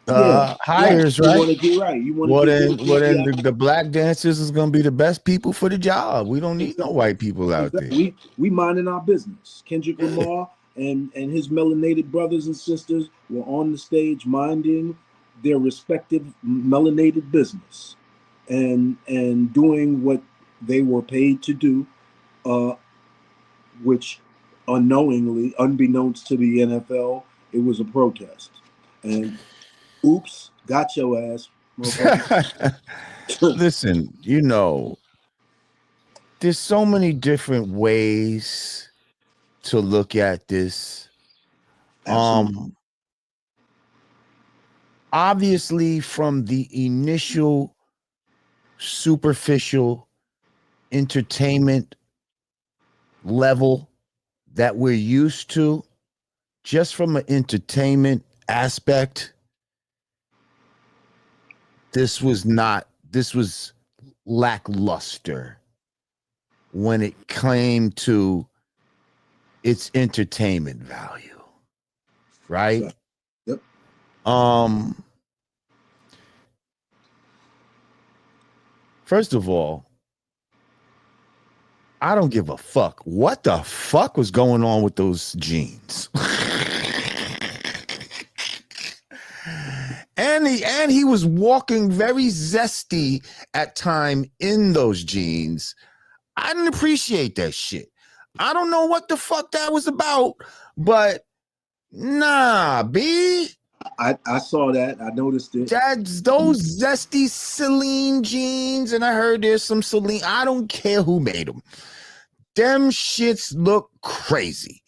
hires, right? You want to get right. You want to get rid of the black dancers is going to be the best people for the job. We don't need no white people out there. We minding our business. Kendrick Lamar and his melanated brothers and sisters were on the stage minding their respective melanated business and doing what they were paid to do, which unknowingly, unbeknownst to the NFL, it was a protest. And oops, got your ass. Listen, you know, there's so many different ways to look at this. Absolutely. Obviously, from the initial superficial entertainment level that we're used to, just from an entertainment aspect, this was lackluster when it came to its entertainment value, right? Yep. First of all, I don't give a fuck what the fuck was going on with those jeans. and he was walking very zesty at time in those jeans. I didn't appreciate that shit. I don't know what the fuck that was about, but nah, B. I saw that. I noticed it. That's those zesty Celine jeans, and I heard there's some Celine. I don't care who made them. Them shits look crazy.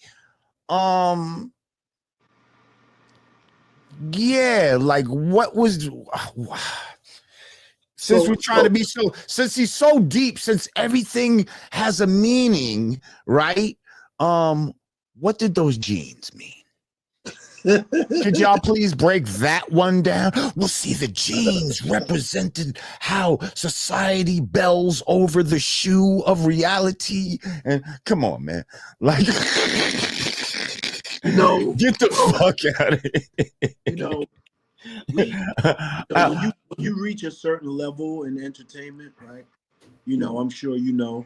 Yeah, like what was since we're trying to be since he's so deep, since everything has a meaning, right? what did those jeans mean? Could y'all please break that one down? Well, see, the jeans represented how society bells over the shoe of reality. And come on, man. Like, get the fuck out of here. When you reach a certain level in entertainment, right? I'm sure the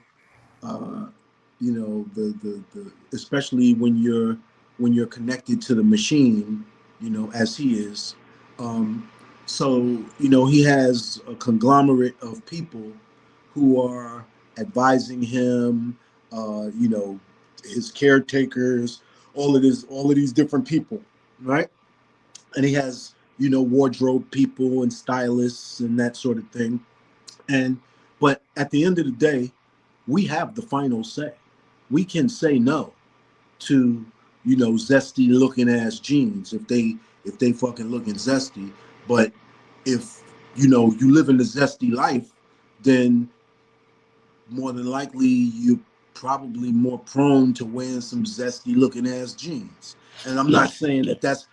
especially when you're connected to the machine, as he is. So he has a conglomerate of people who are advising him, his caretakers, all of these different people, right? And he has wardrobe people and stylists and that sort of thing. But at the end of the day, we have the final say. We can say no to zesty looking ass jeans if they fucking looking zesty. But if you live in a zesty life, then more than likely you're probably more prone to wearing some zesty looking ass jeans. And I'm not saying that that's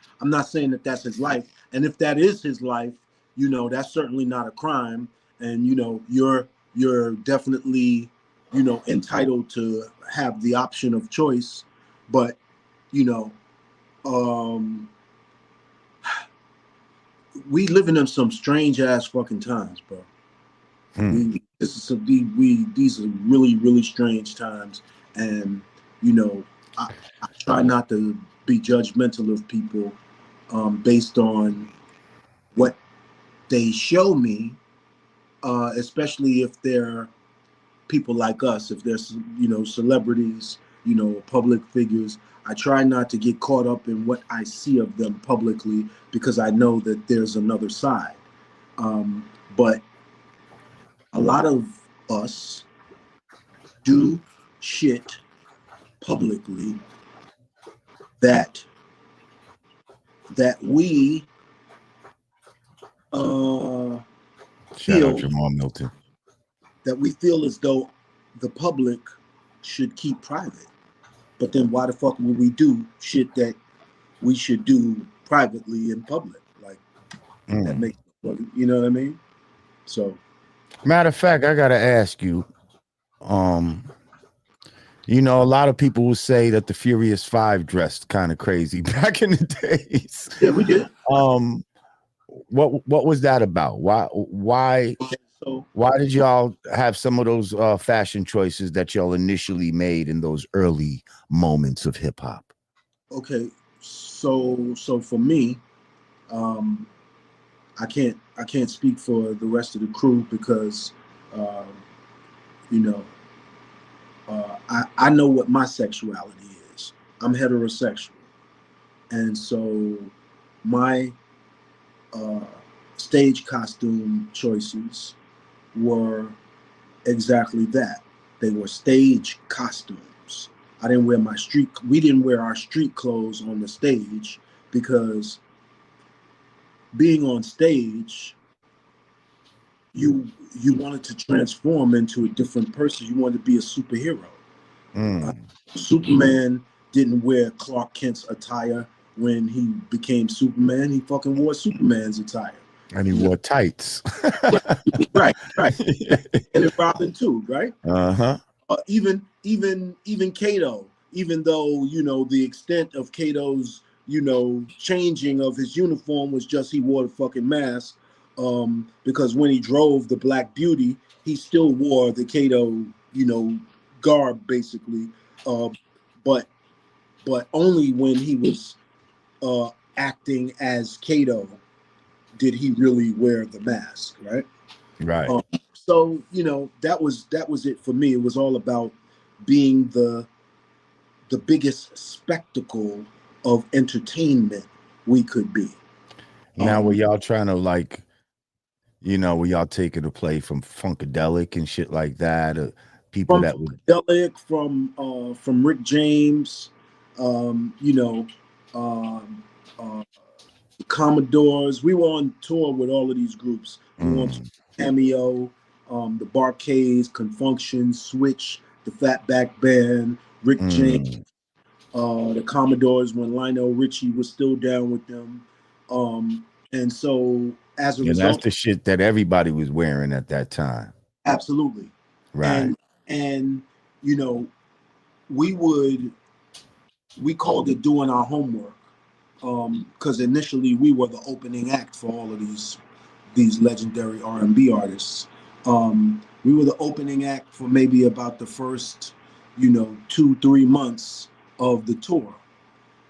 his life. And if that is his life, that's certainly not a crime. And you're definitely entitled to have the option of choice. But we living in some strange ass fucking times, bro. These are really, really strange times. And I try not to be judgmental of people based on what they show me, especially if they're people like us, if they're celebrities, public figures. I try not to get caught up in what I see of them publicly because I know that there's another side. But a lot of us do shit publicly that we Shout out Jamar Milton. That we feel as though the public should keep private. But then why the fuck would we do shit that we should do privately in public? Like that makes, you know what I mean? So matter of fact, I gotta ask you, a lot of people will say that the Furious Five dressed kind of crazy back in the days. Yeah, we did. What was that about? Why did y'all have some of those fashion choices that y'all initially made in those early moments of hip hop? Okay, so for me, I can't speak for the rest of the crew because I know what my sexuality is. I'm heterosexual, and so my stage costume choices were exactly that. They were stage costumes. We didn't wear our street clothes on the stage because being on stage, you wanted to transform into a different person. You wanted to be a superhero. Superman didn't wear Clark Kent's attire when he became Superman. He fucking wore Superman's attire. And he wore tights. Right. And Robin too, right? Even Kato, even though, the extent of Kato's, changing of his uniform was just he wore the fucking mask. Because when he drove the Black Beauty, he still wore the Kato, garb basically. But only when he was acting as Kato did he really wear the mask, right? Right. So that was it for me. It was all about being the biggest spectacle of entertainment we could be. Now, were y'all trying to were y'all taking a play from Funkadelic and shit like that? People that would Funkadelic, from Rick James, Commodores. We were on tour with all of these groups. We were on Cameo, the Barcades, Confunction, Switch, the Fatback Band, Rick James, the Commodores when Lionel Richie was still down with them. And so as a And that's result, the shit that everybody was wearing at that time. absolutely. Right. And you know, we called it doing our homework. Because initially we were the opening act for all of these legendary R&B artists. We were the opening act for maybe about the first, 2-3 months of the tour.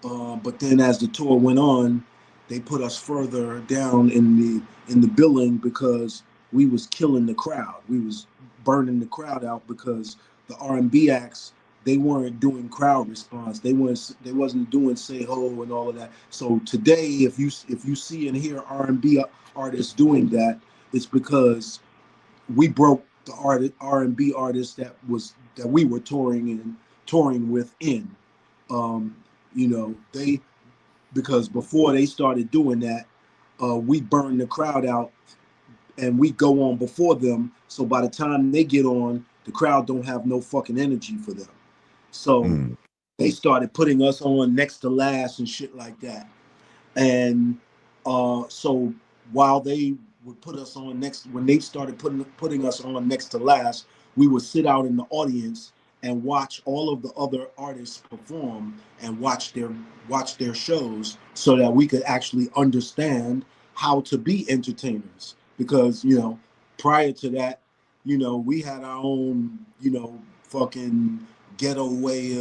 But then as the tour went on, they put us further down in the billing because we was killing the crowd. We was burning the crowd out because the R&B acts, they weren't doing crowd response. They wasn't doing say ho and all of that. So today, if you see and hear R&B artists doing that, it's because we broke the R&B artists that we were touring with in. They because before they started doing that, we burned the crowd out and we go on before them. So by the time they get on, the crowd don't have no fucking energy for them. So they started putting us on next to last and shit like that. And so while they would put us on next, when they started putting us on next to last, we would sit out in the audience and watch all of the other artists perform and watch their shows so that we could actually understand how to be entertainers. Because prior to that, we had our own fucking ghetto way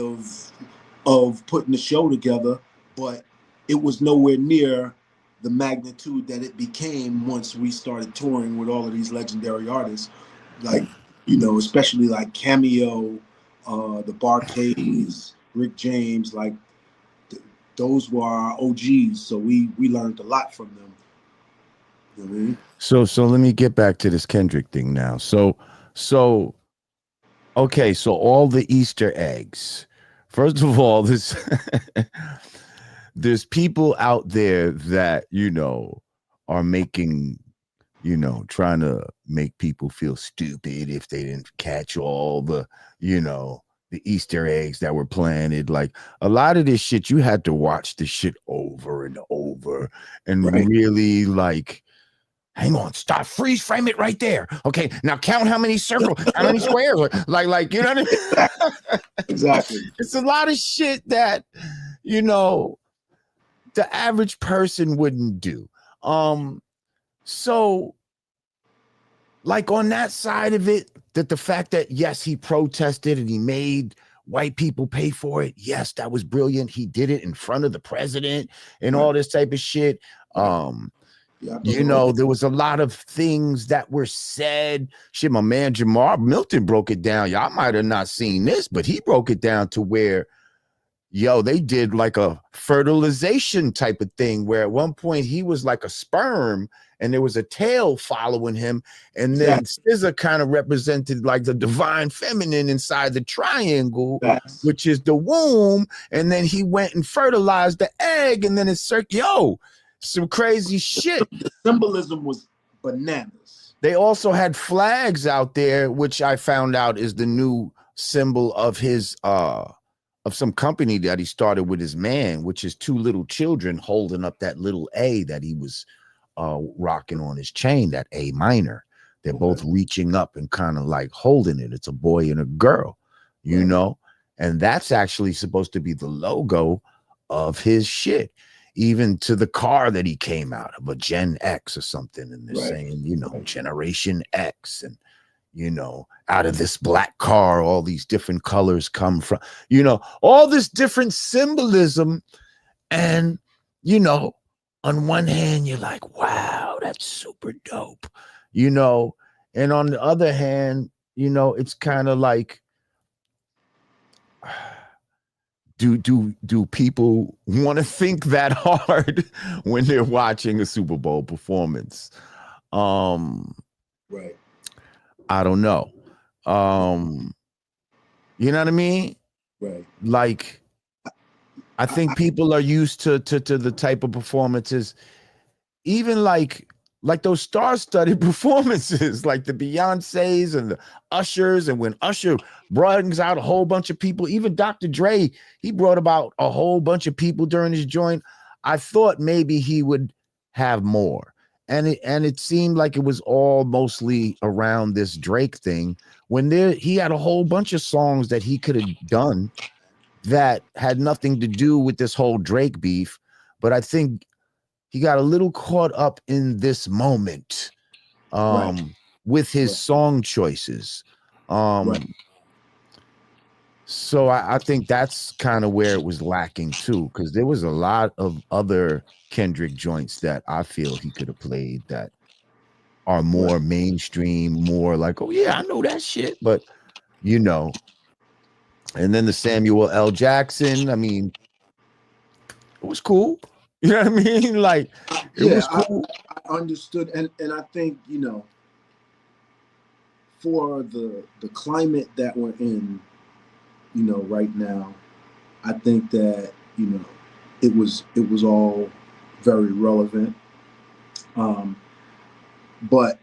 of putting the show together, but it was nowhere near the magnitude that it became once we started touring with all of these legendary artists, like especially like Cameo, the Barcades, Rick James, like those were our OGs. So we learned a lot from them. You know what I mean? So let me get back to this Kendrick thing now. So okay, so all the Easter eggs. First of all, there's people out there that are making trying to make people feel stupid if they didn't catch all the the Easter eggs that were planted. Like a lot of this shit, you had to watch the shit over and over and really like, hang on, stop, freeze frame it right there. Okay, now count how many circles, how many squares, like you know what I mean? Exactly. It's a lot of shit that the average person wouldn't do. So like on that side of it, that the fact that yes, he protested and he made white people pay for it. Yes, that was brilliant. He did it in front of the president and all this type of shit. There was a lot of things that were said. Shit, my man Jamar Milton broke it down. Y'all might have not seen this, but he broke it down to where they did like a fertilization type of thing where at one point he was like a sperm and there was a tail following him. And then SZA kind of represented like the divine feminine inside the triangle, which is the womb. And then he went and fertilized the egg and then it's some crazy shit. The symbolism was bananas. They also had flags out there, which I found out is the new symbol of his of some company that he started with his man, which is two little children holding up that little A that he was rocking on his chain, that A minor. They're both reaching up and kind of like holding it. It's a boy and a girl, and that's actually supposed to be the logo of his shit. Even to the car that he came out of, a Gen X or something, and they're saying, Generation X, and out of this black car, all these different colors come from, all this different symbolism. And, on one hand, you're like, wow, that's super dope, and on the other hand, it's kind of like, do people want to think that hard when they're watching a Super Bowl performance? I don't know. You know what I mean? Right. Like, I think people are used to the type of performances, even like like those star-studded performances, like the Beyoncés and the Ushers, and when Usher brings out a whole bunch of people, even Dr. Dre, he brought about a whole bunch of people during his joint. I thought maybe he would have more, and it seemed like it was all mostly around this Drake thing. When he had a whole bunch of songs that he could have done that had nothing to do with this whole Drake beef, but I think he got a little caught up in this moment with his song choices. So I think that's kind of where it was lacking too, because there was a lot of other Kendrick joints that I feel he could have played that are more mainstream, more like, oh yeah, I know that shit, but you know. And then the Samuel L. Jackson, I mean, it was cool. You know what I mean? Like, it was cool. I understood, and I think, you know, for the climate that we're in, you know, right now, I think that, you know, it was all very relevant. But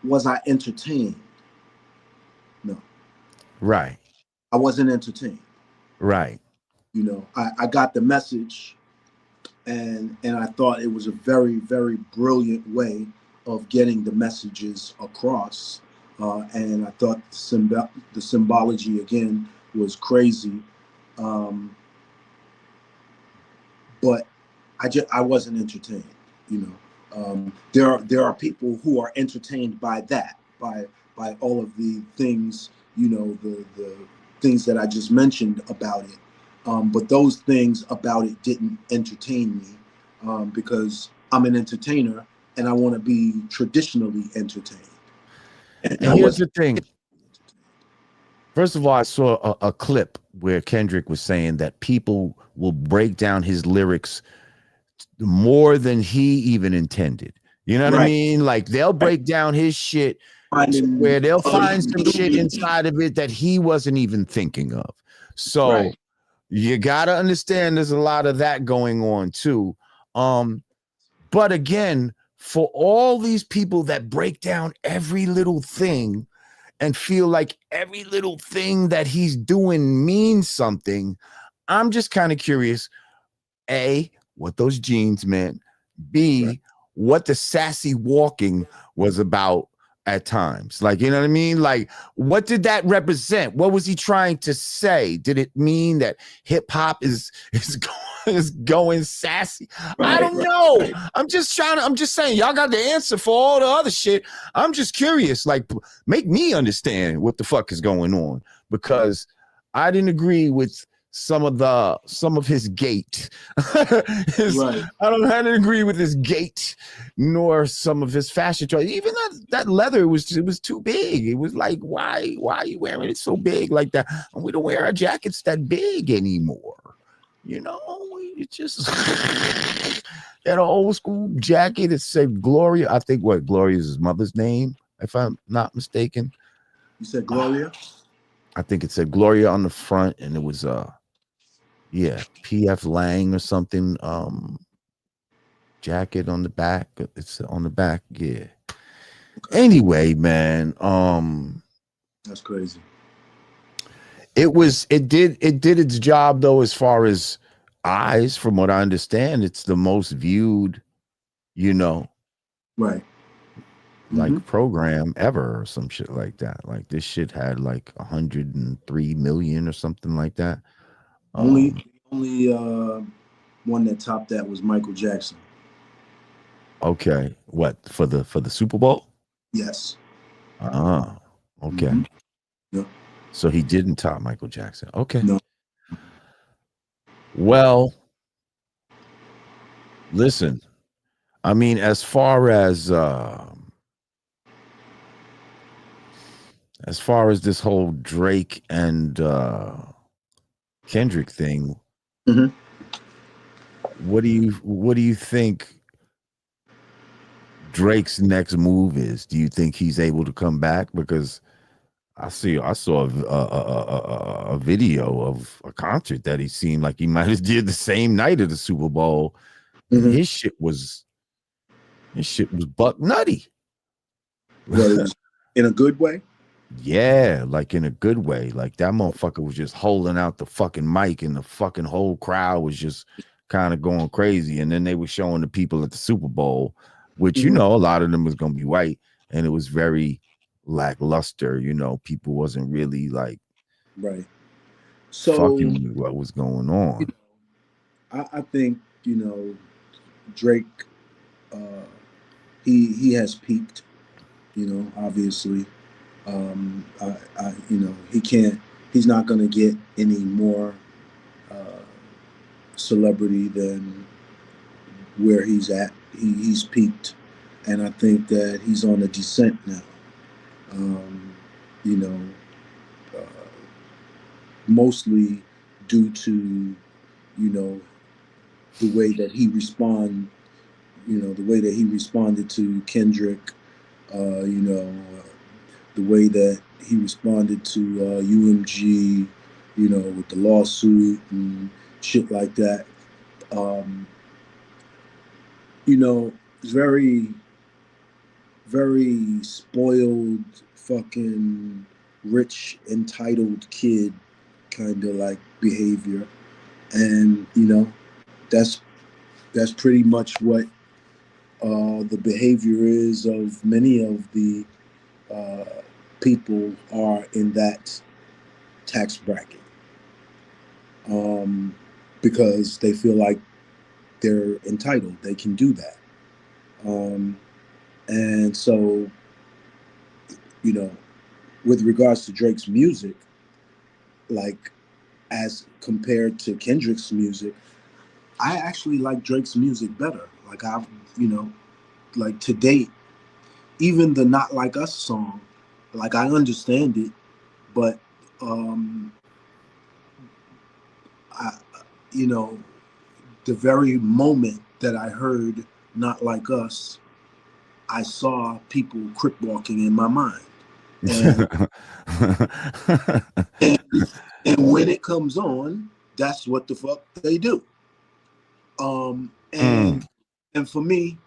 was I entertained? No. Right. I wasn't entertained. Right. You know, I got the message, and I thought it was a very, very brilliant way of getting the messages across. And I thought the symbology again was crazy. But I wasn't entertained. You know, there are people who are entertained by that, by all of the things, you know, the things that I just mentioned about it. But those things about it didn't entertain me, because I'm an entertainer and I want to be traditionally entertained. And here's the thing. First of all, I saw a clip where Kendrick was saying that people will break down his lyrics more than he even intended. You know what I mean? Like, they'll break down his shit where they'll find some shit inside of it that he wasn't even thinking of. So you gotta understand there's a lot of that going on too. But again, for all these people that break down every little thing and feel like every little thing that he's doing means something, I'm just kind of curious, A, what those jeans meant, B, what the sassy walking was about at times. Like, you know what I mean? Like, what did that represent? What was he trying to say? Did it mean that hip hop is going sassy? I don't know. I'm just saying, y'all got the answer for all the other shit. I'm just curious. Like, make me understand what the fuck is going on, because I didn't agree with some of his gait. I didn't agree with his gait, nor some of his fashion choice. Even that leather was too big. It was like, why are you wearing it so big like that? And we don't wear our jackets that big anymore. You know, it just had an old school jacket that said Gloria. I think Gloria is his mother's name, if I'm not mistaken. You said Gloria? I think it said Gloria on the front, and it was PF Lang or something, jacket on the back. It's on the back. Yeah. Anyway, man, that's crazy. It did its job though, as far as eyes, from what I understand. It's the most viewed, you know, like program ever or some shit like that. Like, this shit had like 103 million or something like that. Only one that topped that was Michael Jackson. Okay, what, for the Super Bowl? Yes. Ah, okay. Yeah. So he didn't top Michael Jackson. Okay. No. Well, listen, I mean, as far as this whole Drake and Kendrick thing, what do you think Drake's next move is? Do you think he's able to come back? Because I saw a video of a concert that he seemed like he might have did the same night of the Super Bowl. And his shit was, This shit was buck nutty. Well, it was in a good way. Yeah, like in a good way. Like that motherfucker was just holding out the fucking mic, and the fucking whole crowd was just kind of going crazy. And then they were showing the people at the Super Bowl, which you know, a lot of them was gonna be white, and it was very lackluster. You know, people wasn't really like So fucking with what was going on. I think Drake, he has peaked. Obviously, he can't. He's not gonna get any more celebrity than where he's at. He's peaked, and I think that he's on a descent now. You know, mostly due to the way that he responded to Kendrick. The way that he responded to UMG, with the lawsuit and shit like that. Very, very spoiled, fucking rich, entitled kid kind of like behavior. And, that's pretty much what the behavior is of many of the people are in that tax bracket, because they feel like they're entitled, they can do that, and so with regards to Drake's music, like as compared to Kendrick's music, I actually like Drake's music better. Like like to date, even the Not Like Us song, like I understand it, but I, the very moment that I heard Not Like Us, I saw people crip walking in my mind. And, and when it comes on, that's what the fuck they do. And for me,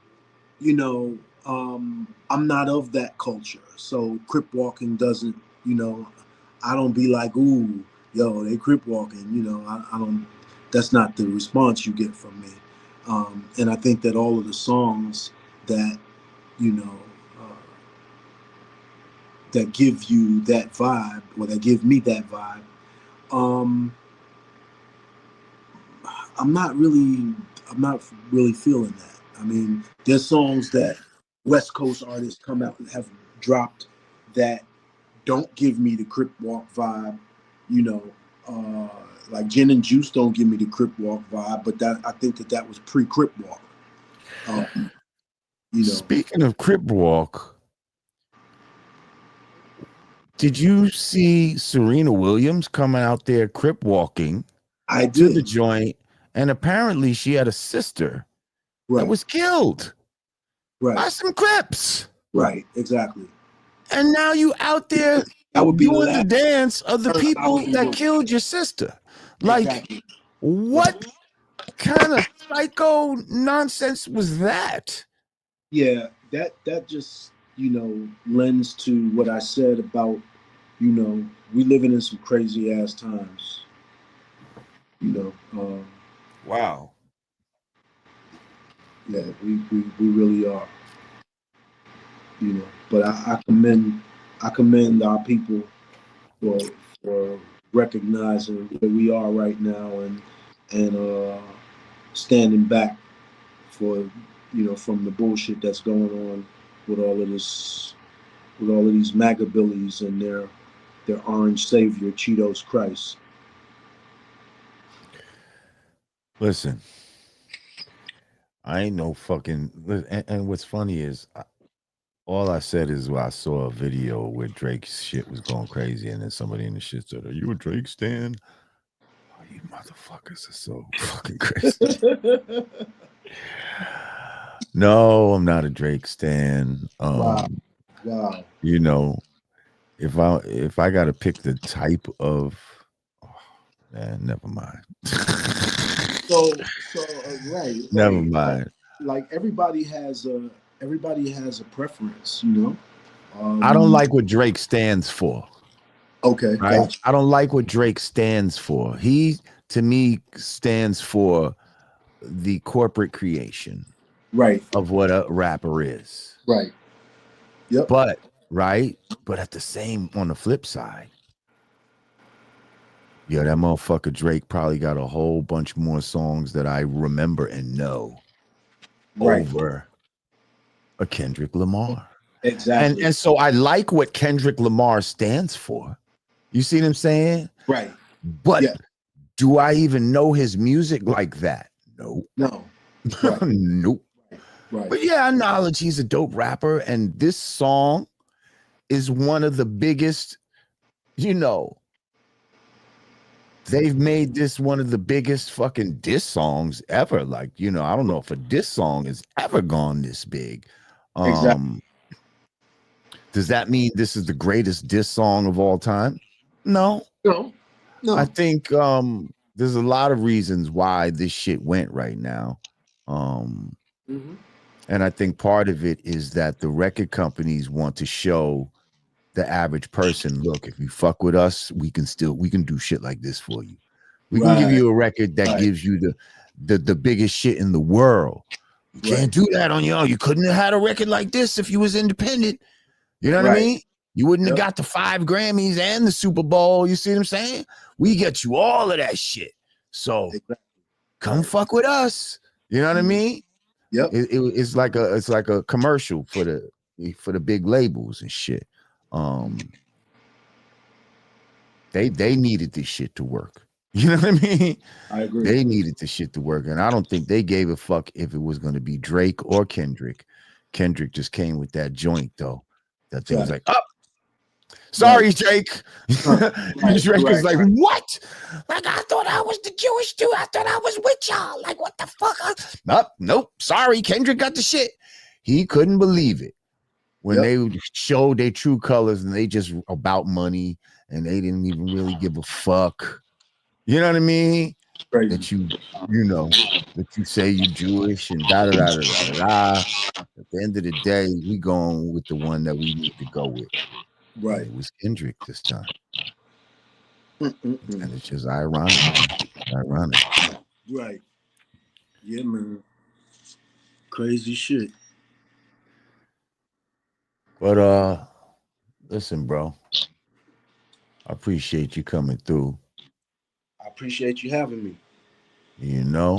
I'm not of that culture. So crip walking doesn't, I don't be like, ooh, yo, they crip walking. I don't. That's not the response you get from me. And I think that all of the songs that that give you that vibe, or that give me that vibe, I'm not really feeling that. I mean, there's songs that West Coast artists come out and have dropped that don't give me the Crip Walk vibe. Like Gin and Juice don't give me the Crip Walk vibe, but that I think that was pre-Crip Walk. Speaking of Crip Walk, did you see Serena Williams coming out there Crip walking to the joint? And apparently she had a sister that was killed by some Crips. Right, exactly. And now you out there doing the dance of the people that killed your sister. Like, exactly. What kind of psycho nonsense was that? Yeah, that just, lends to what I said about, we living in some crazy ass times. Wow. Yeah, we really are. But I commend our people for recognizing where we are right now, and standing back for from the bullshit that's going on with all of this, with all of these MAGA billies and their orange savior Cheetos Christ. Listen, I ain't no fucking. And what's funny is, all I said is, I saw a video where Drake's shit was going crazy, and then somebody in the shit said, "Are you a Drake stan?" Oh, you motherfuckers are so fucking crazy. No, I'm not a Drake stan. Wow. If I got to pick the type of, man, never mind. So right. Never mind. Like everybody has a everybody has a preference, you know. I don't like what Drake stands for. Okay, Right? gotcha. I don't like what Drake stands for. He, to me, stands for the corporate creation Right, of what a rapper is. right. Yep. But at the same, on the flip side, yeah, that motherfucker Drake probably got a whole bunch more songs that I remember and know Right. over a Kendrick Lamar. Exactly. And so I like what Kendrick Lamar stands for. You see what I'm saying? Right. But Yeah. do I even know his music like that? No. No. Right. Nope. Right. But yeah, I acknowledge he's a dope rapper, and this song is one of the biggest, you know, they've made this one of the biggest fucking diss songs ever. Like, you know, I don't know if a diss song has ever gone this big. Exactly. Does that mean this is the greatest diss song of all time? No. No. I think there's a lot of reasons why this shit went right now. And I think part of it is that the record companies want to show the average person, look, if you fuck with us, we can do shit like this for you. We can give you a record that gives you the biggest shit in the world. You can't do that on your own. You couldn't have had a record like this if you was independent. You know what I mean? You wouldn't have got the 5 Grammys and the Super Bowl. You see what I'm saying? We get you all of that shit. So come fuck with us. You know what I mean? Yep. It's like a commercial for the big labels and shit. They needed this shit to work. You know what I mean? I agree. They needed this shit to work, and I don't think they gave a fuck if it was going to be Drake or Kendrick. Kendrick just came with that joint though. That thing was like, oh, sorry, Drake. Drake was like, what? Like, I thought I was the Jewish dude. I thought I was with y'all. Like, what the fuck? Nope. Sorry, Kendrick got the shit. He couldn't believe it when they showed their true colors and they just about money and they didn't even really give a fuck. You know what I mean? Crazy. That that you say you Jewish and da da da da da da. At the end of the day, we going with the one that we need to go with. Right. And it was Kendrick this time. And it's just ironic. Right. Yeah, man. Crazy shit. But listen, bro. I appreciate you coming through. I appreciate you having me. You know,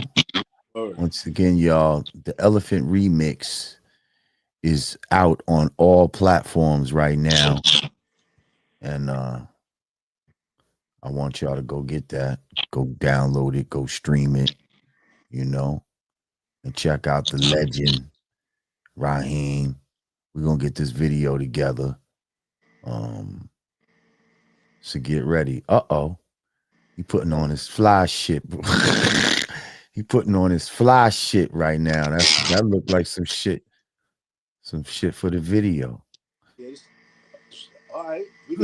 once again, y'all, the Elephant Remix is out on all platforms right now. And I want y'all to go get that. Go download it. Go stream it. You know, and check out the legend, Rahiem. We're going to get this video together. So get ready. Uh-oh. He putting on his fly shit, bro. He putting on his fly shit right now. That looked like some shit for the video. Yes. All right. You know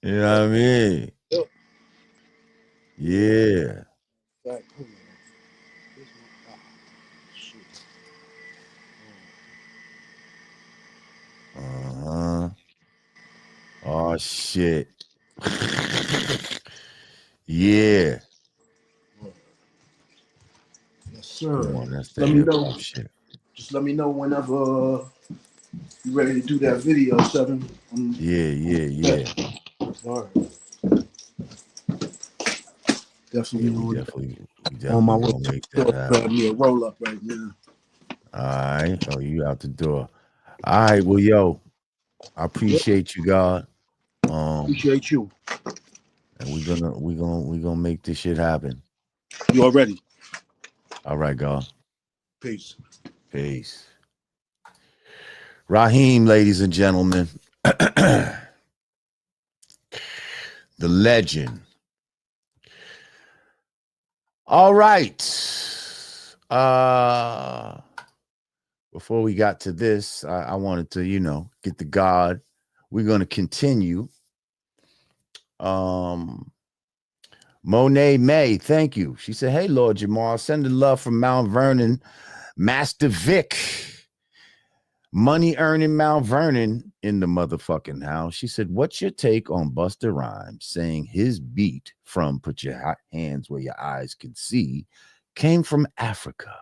what I mean? Yep. Yeah. Right. Oh shit. Yeah. Yes, sir. Come on, that's the Let me know. shit. Just let me know whenever you ready to do that video, Seven. Yeah. All right. Definitely, We definitely on my way gonna make to that happen. me a roll up right now. All right. Oh, you out the door. All right. Well, yo, I appreciate you, God. Appreciate you. And we gonna make this shit happen. You already? All right, God. Peace. Rahiem, ladies and gentlemen. The legend. All right. Before we got to this, I wanted to, get the God. We're going to continue. Monet May, thank you. She said, hey, Lord Jamar, sending love from Mount Vernon, Master Vic. Money earning Mount Vernon in the motherfucking house. She said, what's your take on Busta Rhymes saying his beat from Put Your Hands Where Your Eyes Can See came from Africa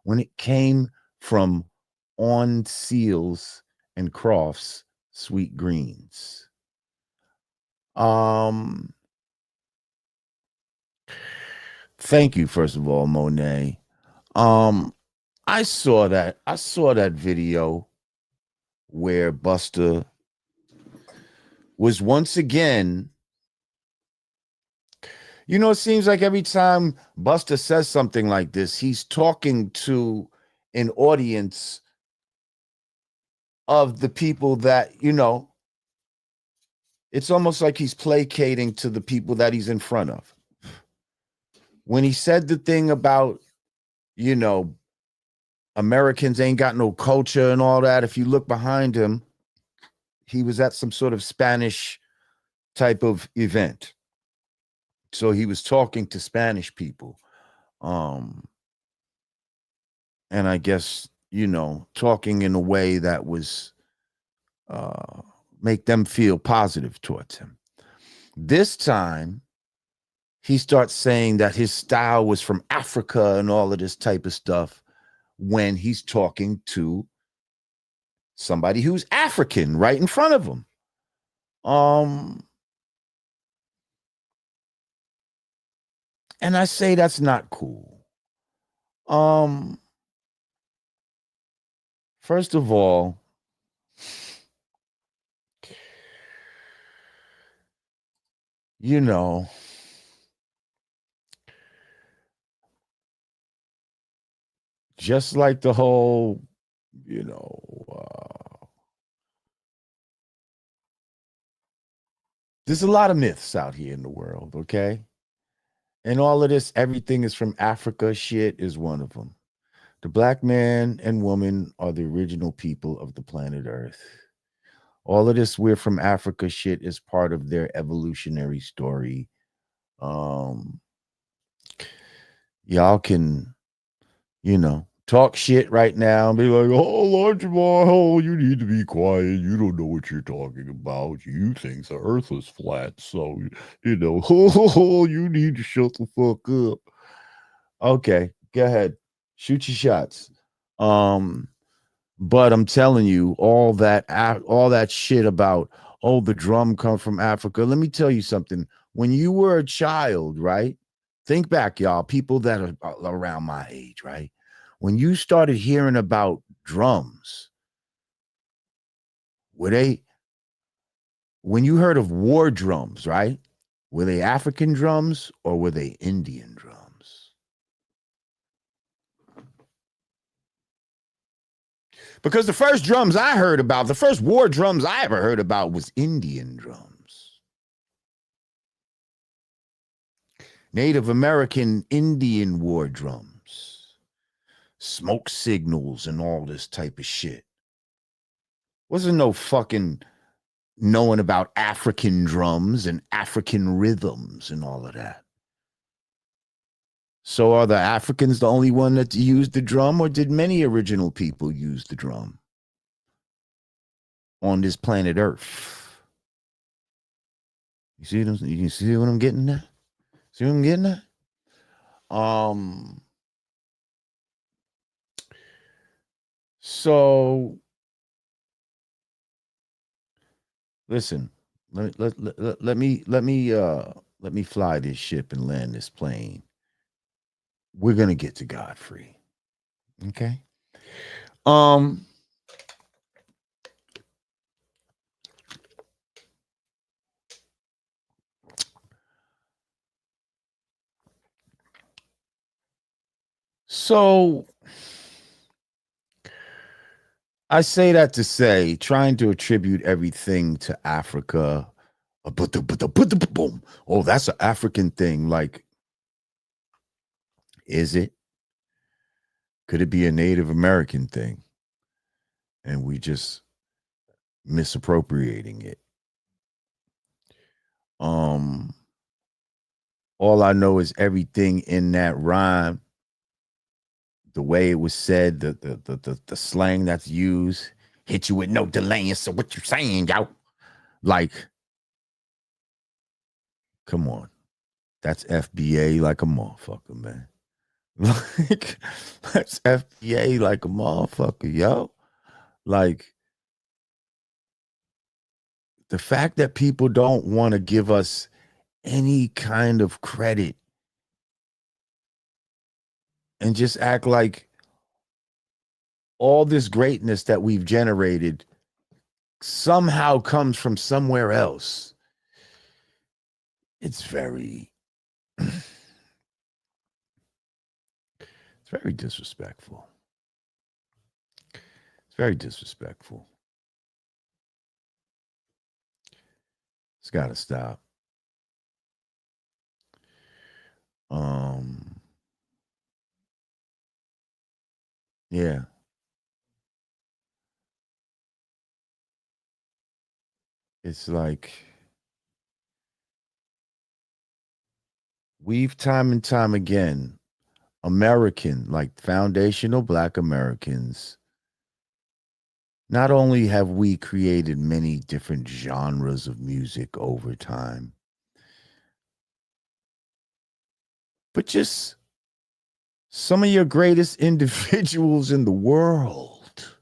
when it came from On Seals and Crofts Sweet Greens? Thank you, first of all, Monet. I saw that video where Busta was once again, it seems like every time Busta says something like this, he's talking to an audience of the people that, it's almost like he's placating to the people that he's in front of. When he said the thing about, Americans ain't got no culture and all that, if you look behind him, he was at some sort of Spanish type of event. So he was talking to Spanish people. And I guess, talking in a way that was make them feel positive towards him. This time, he starts saying that his style was from Africa and all of this type of stuff when he's talking to somebody who's African right in front of him. And I say that's not cool. First of all, just like the whole, there's a lot of myths out here in the world, okay? And all of this, everything is from Africa shit is one of them. The black man and woman are the original people of the planet Earth. All of this we're from Africa shit is part of their evolutionary story. Y'all can, talk shit right now and be like, oh, Lord Jamar, oh, you need to be quiet. You don't know what you're talking about. You think the earth is flat. So, you need to shut the fuck up. Okay, go ahead. Shoot your shots. But I'm telling you, all that shit about, oh, the drum come from Africa. Let me tell you something. When you were a child, right? Think back, y'all, people that are around my age, right? When you started hearing about drums, when you heard of war drums, right? Were they African drums or were they Indian drums? Because the first drums I heard about, the first war drums I ever heard about was Indian drums. Native American Indian war drums. Smoke signals and all this type of shit. Wasn't no fucking knowing about African drums and African rhythms and all of that. So are the Africans the only one that used the drum, or did many original people use the drum on this planet Earth? You see what I'm getting at? See what I'm getting at? So listen, let me fly this ship and land this plane. We're gonna get to Godfrey. Okay. So I say that to say, trying to attribute everything to Africa, boom. Oh, that's an African thing. Like, is it? Could it be a Native American thing? And we just misappropriating it. All I know is everything in that rhyme, the way it was said, the slang that's used, hit you with no delaying. So what you saying, yo? Like, come on. That's FBA like a motherfucker, man. Like, that's FBA like a motherfucker, yo. Like, the fact that people don't want to give us any kind of credit and just act like all this greatness that we've generated somehow comes from somewhere else. It's very, it's very disrespectful. It's very disrespectful. It's got to stop. Yeah. It's like we've time and time again, American, like foundational Black Americans, not only have we created many different genres of music over time, but just some of your greatest individuals in the world.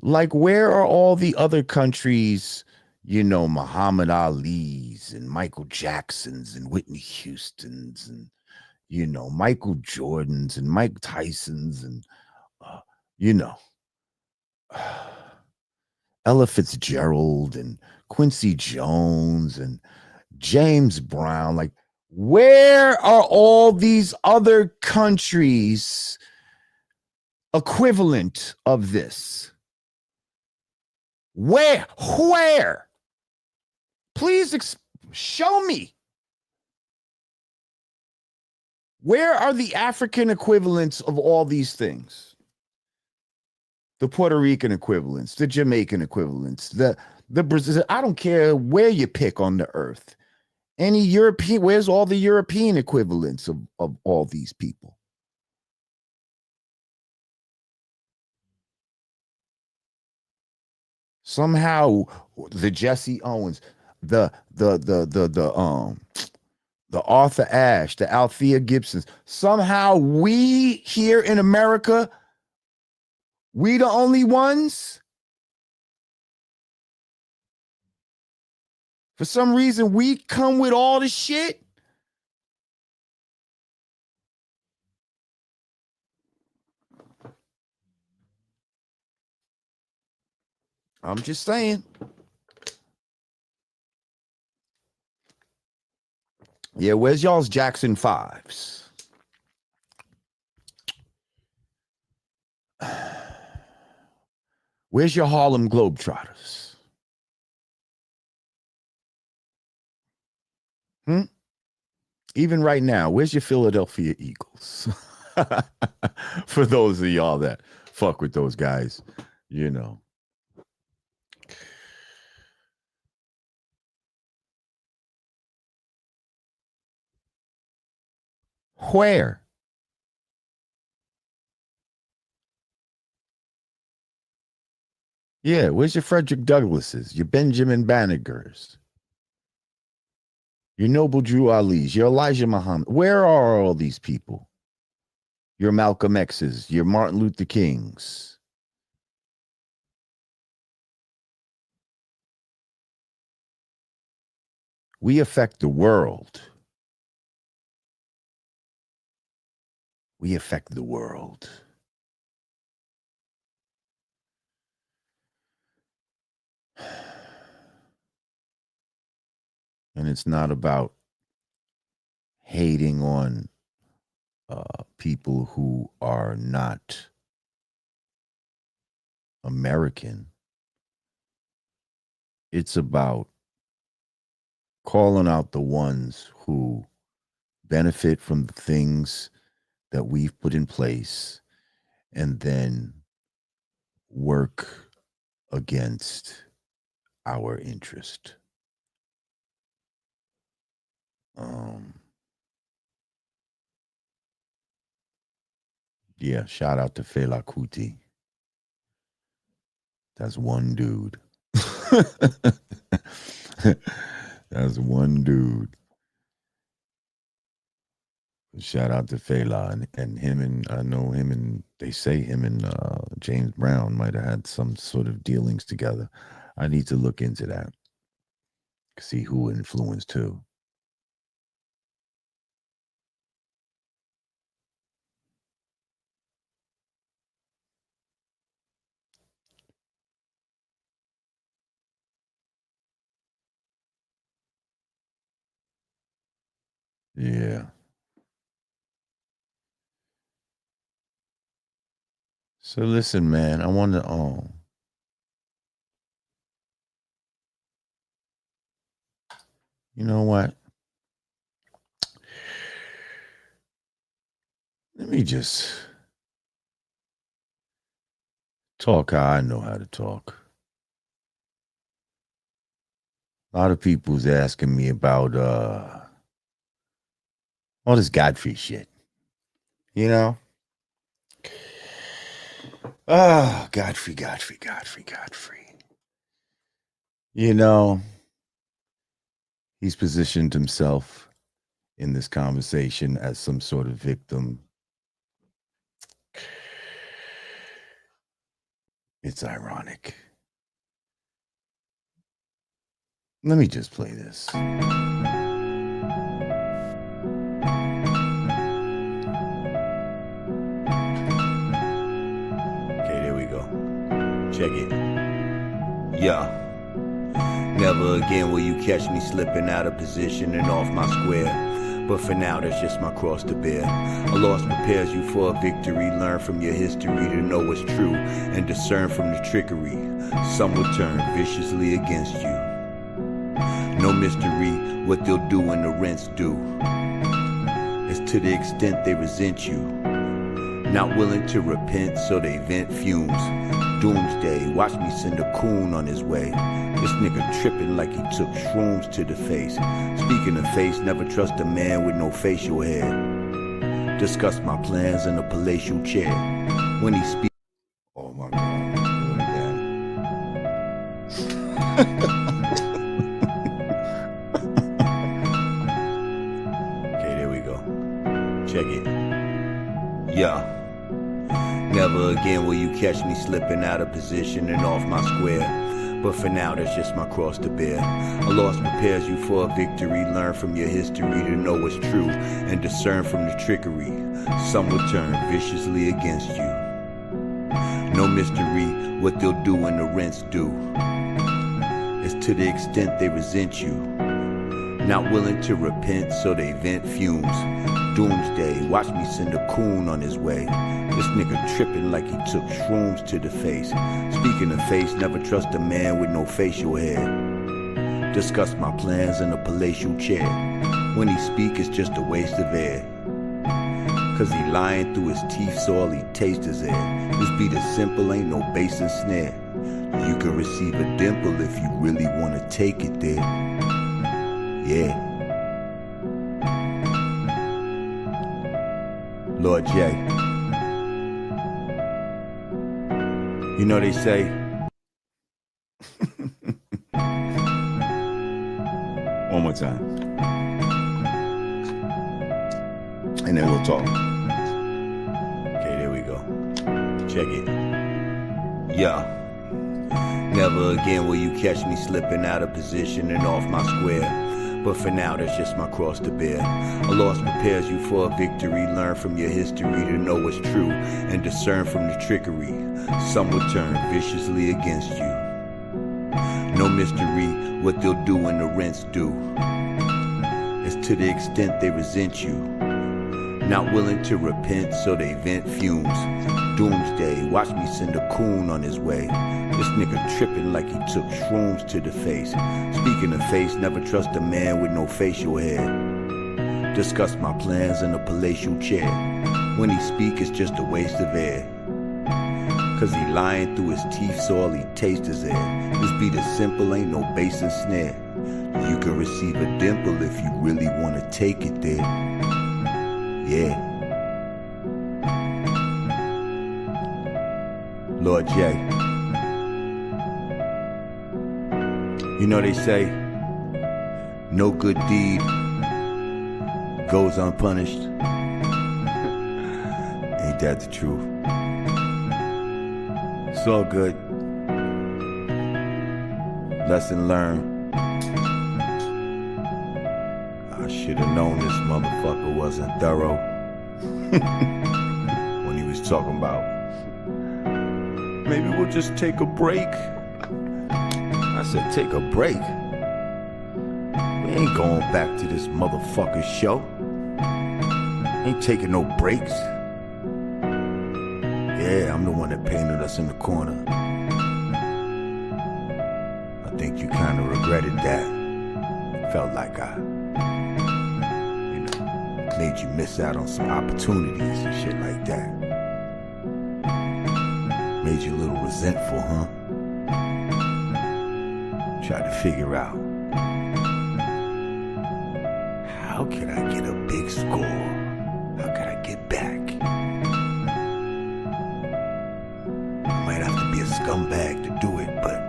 Like, where are all the other countries, Muhammad Ali's and Michael Jackson's and Whitney Houston's and, Michael Jordan's and Mike Tyson's and, you know, Ella Fitzgerald and Quincy Jones and James Brown? Like, where are all these other countries equivalent of this? Where? Please show me. Where are the African equivalents of all these things? The Puerto Rican equivalents, the Jamaican equivalents, the Brazil. I don't care where you pick on the earth. Any European, where's all the European equivalents of all these people? Somehow the Jesse Owens, the Arthur Ashe, the Althea Gibsons, somehow we here in America, we the only ones? For some reason, we come with all the shit? I'm just saying. Yeah, where's y'all's Jackson 5s? Where's your Harlem Globetrotters? Even right now, where's your Philadelphia Eagles? For those of y'all that fuck with those guys, Where? Yeah, where's your Frederick Douglasses, your Benjamin Bannegers, your Noble Drew Ali's, your Elijah Muhammad? Where are all these people? Your Malcolm X's, your Martin Luther Kings. We affect the world. We affect the world. And it's not about hating on people who are not American. It's about calling out the ones who benefit from the things that we've put in place and then work against our interest. Yeah, shout out to Fela Kuti. That's one dude. That's one dude. Shout out to Fela and him, and I know him, and they say him and James Brown might have had some sort of dealings together. I need to look into that. See who influenced who. Yeah. So listen, man, I want to you know what? Let me just talk how I know how to talk. A lot of people's asking me about all this Godfrey shit. You know? Godfrey. You know, he's positioned himself in this conversation as some sort of victim. It's ironic. Let me just play this. Okay, there we go. Check it. Yeah. Never again will you catch me slipping out of position and off my square. But for now, that's just my cross to bear. A loss prepares you for a victory. Learn from your history to know what's true and discern from the trickery. Some will turn viciously against you. No mystery what they'll do when the rents due. It's to the extent they resent you. Not willing to repent, so they vent fumes. Doomsday, watch me send a coon on his way. This nigga tripping like he took shrooms to the face. Speaking of face, never trust a man with no facial hair. Discuss my plans in a palatial chair. When he speaks. Oh my God. Do it again. Okay, there we go. Check it. Yeah. Never again will you catch me slipping out of position and off my square. But for now, that's just my cross to bear. A loss prepares you for a victory. Learn from your history to know what's true and discern from the trickery. Some will turn viciously against you. No mystery what they'll do when the rents due. It's to the extent they resent you. Not willing to repent, so they vent fumes. Doomsday, watch me send a coon on his way. This nigga tripping like he took shrooms to the face. Speaking of face, never trust a man with no facial hair. Discuss my plans in a palatial chair. When he speak, it's just a waste of air. Cause he lying through his teeth, so all he tastes is air. This beat is simple, ain't no bass and snare. You can receive a dimple if you really wanna take it there. Yeah. Lord J. You know they say. One more time. And then we'll talk. Okay, there we go. Check it. Yeah. Never again will you catch me slipping out of position and off my square. But for now, that's just my cross to bear. A loss prepares you for a victory. Learn from your history to know what's true and discern from the trickery. Some will turn viciously against you. No mystery what they'll do when the rents due. It's to the extent they resent you. Not willing to repent, so they vent fumes. Doomsday, watch me send a coon on his way. This nigga tripping like he took shrooms to the face. Speaking of face, never trust a man with no facial hair. Discuss my plans in a palatial chair. When he speak, it's just a waste of air. Cause he lying through his teeth, so all he tastes is air. This beat is simple, ain't no bass and snare. You can receive a dimple if you really want to take it there. Yeah. Lord J. You know they say, no good deed goes unpunished. Ain't that the truth? It's all good. Lesson learned. I should have known this motherfucker wasn't thorough when he was talking about, maybe we'll just take a break. I said, take a break? We ain't going back to this motherfucker's show. Ain't taking no breaks. Yeah, I'm the one that painted us in the corner. I think you kind of regretted that. Felt like I, made you miss out on some opportunities and shit like that. Made you a little resentful, huh? Tried to figure out, how can I get a big score? How can I get back? I might have to be a scumbag to do it, but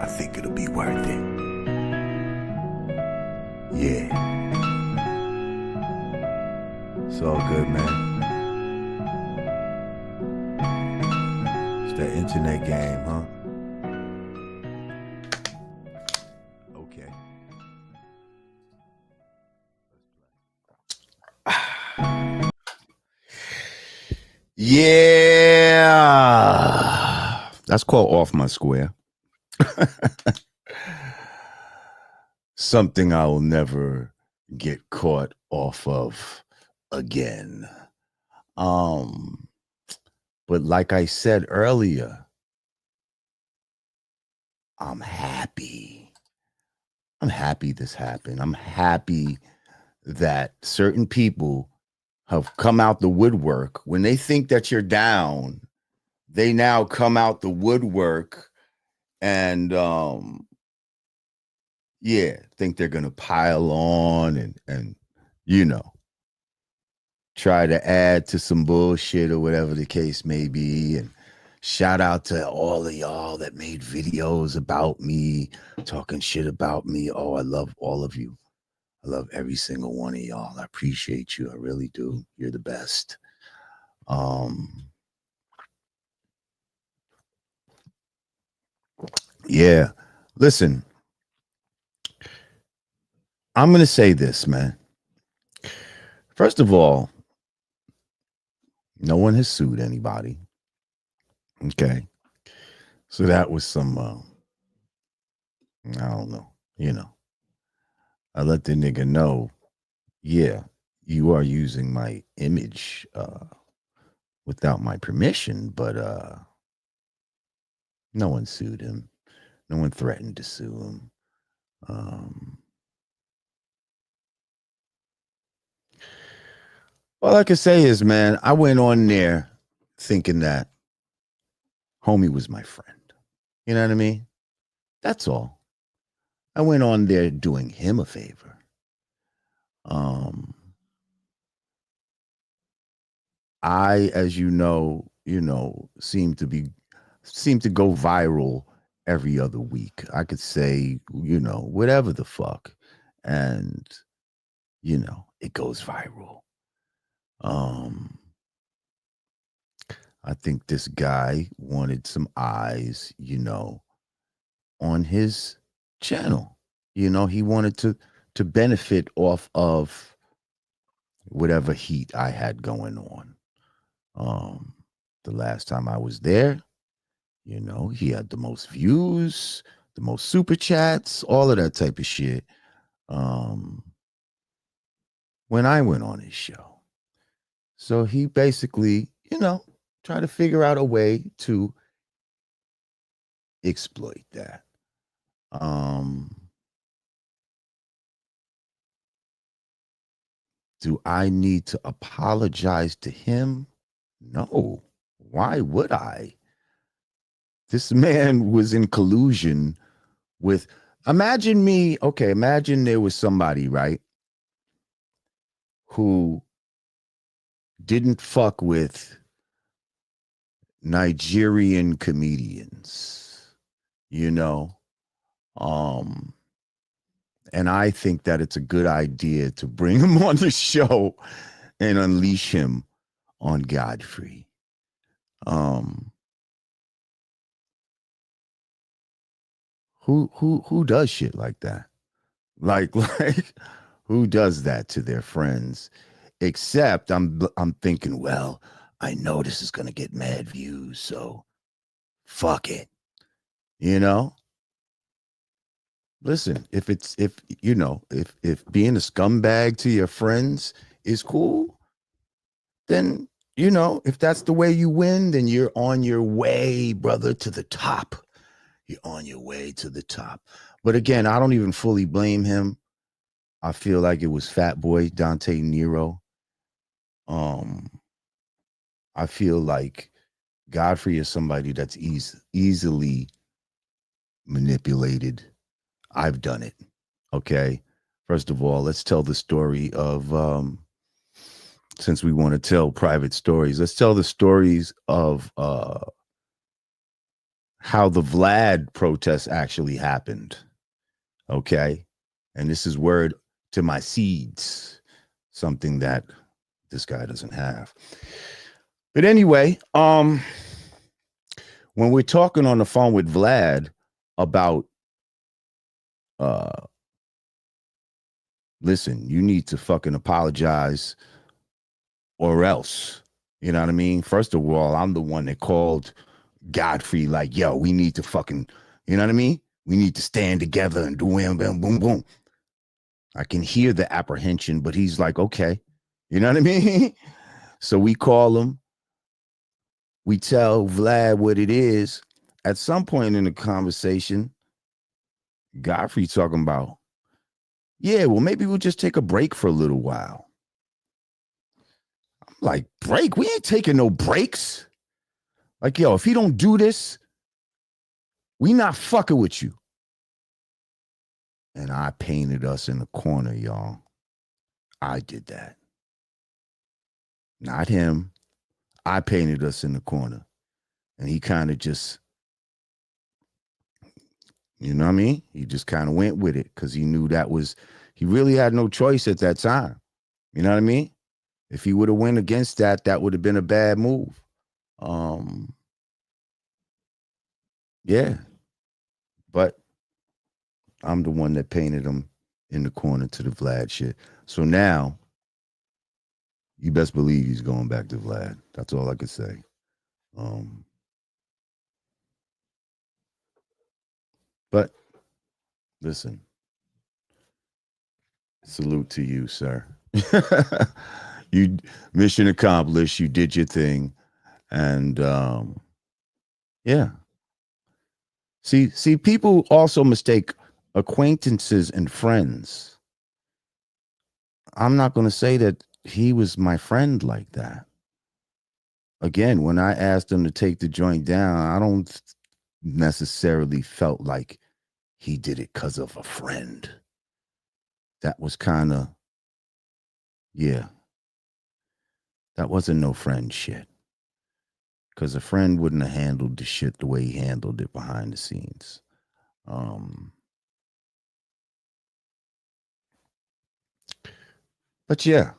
I think it'll be worth it. Yeah. It's all good, man. It's that internet game, huh? Okay. Yeah. That's called Off My Square. Something I will never get caught off of again. But like I said earlier, I'm happy. I'm happy this happened. I'm happy that certain people have come out the woodwork. When they think that you're down, they now come out the woodwork and think they're gonna pile on and try to add to some bullshit or whatever the case may be. And shout out to all of y'all that made videos about me, talking shit about me. Oh, I love all of you. I love every single one of y'all. I appreciate you. I really do. You're the best. Yeah. Listen, I'm going to say this, man. First of all, no one has sued anybody. Okay. So that was some, I don't know, I let the nigga know, yeah, you are using my image without my permission, but no one sued him. No one threatened to sue him. All I can say is, man, I went on there thinking that homie was my friend. You know what I mean? That's all. I went on there doing him a favor. I, as you know, seem to go viral every other week. I could say, whatever the fuck. And, it goes viral. I think this guy wanted some eyes, on his channel. He wanted to benefit off of whatever heat I had going on. The last time I was there, he had the most views, the most super chats, all of that type of shit. When I went on his show. So he basically, tried to figure out a way to exploit that. Do I need to apologize to him? No. Why would I? This man was in collusion with, imagine there was somebody, right, who didn't fuck with Nigerian comedians, you know, and I think that it's a good idea to bring him on the show and unleash him on Godfrey. Who does shit like that? Like who does that to their friends? Except I'm thinking, well, I know this is gonna get mad views, so fuck it. You know? Listen, if being a scumbag to your friends is cool, then if that's the way you win, then you're on your way, brother, to the top. You're on your way to the top. But again, I don't even fully blame him. I feel like it was Fat Boy Dante Nero. I feel like Godfrey is somebody that's easily manipulated. I've done it. Okay. First of all, let's tell the story of since we want to tell private stories, let's tell the stories of how the Vlad protest actually happened. Okay. And this is word to my seeds, something that this guy doesn't have. But anyway, when we're talking on the phone with Vlad about listen, you need to fucking apologize or else. You know what I mean? First of all, I'm the one that called Godfrey like, yo, we need to fucking, you know what I mean? We need to stand together and do boom, boom, boom, boom. I can hear the apprehension, but he's like, okay. You know what I mean? So we call him. We tell Vlad what it is. At some point in the conversation, Godfrey talking about, yeah, well, maybe we'll just take a break for a little while. I'm like, break? We ain't taking no breaks. Like, yo, if he don't do this, we not fucking with you. And I painted us in the corner, y'all. I did that. Not him. I painted us in the corner. And he kind of just, you know what I mean? He just kind of went with it because he knew he really had no choice at that time. You know what I mean? If he would have went against that, that would have been a bad move. Yeah. But I'm the one that painted him in the corner to the Vlad shit. So now, you best believe he's going back to Vlad. That's all I could say. But listen, salute to you, sir. You mission accomplished. You did your thing, and yeah. See, people also mistake acquaintances and friends. I'm not going to say that he was my friend like that. Again, when I asked him to take the joint down, I don't necessarily felt like he did it because of a friend. That was kind of, yeah. That wasn't no friend shit. Because a friend wouldn't have handled the shit the way he handled it behind the scenes. But yeah,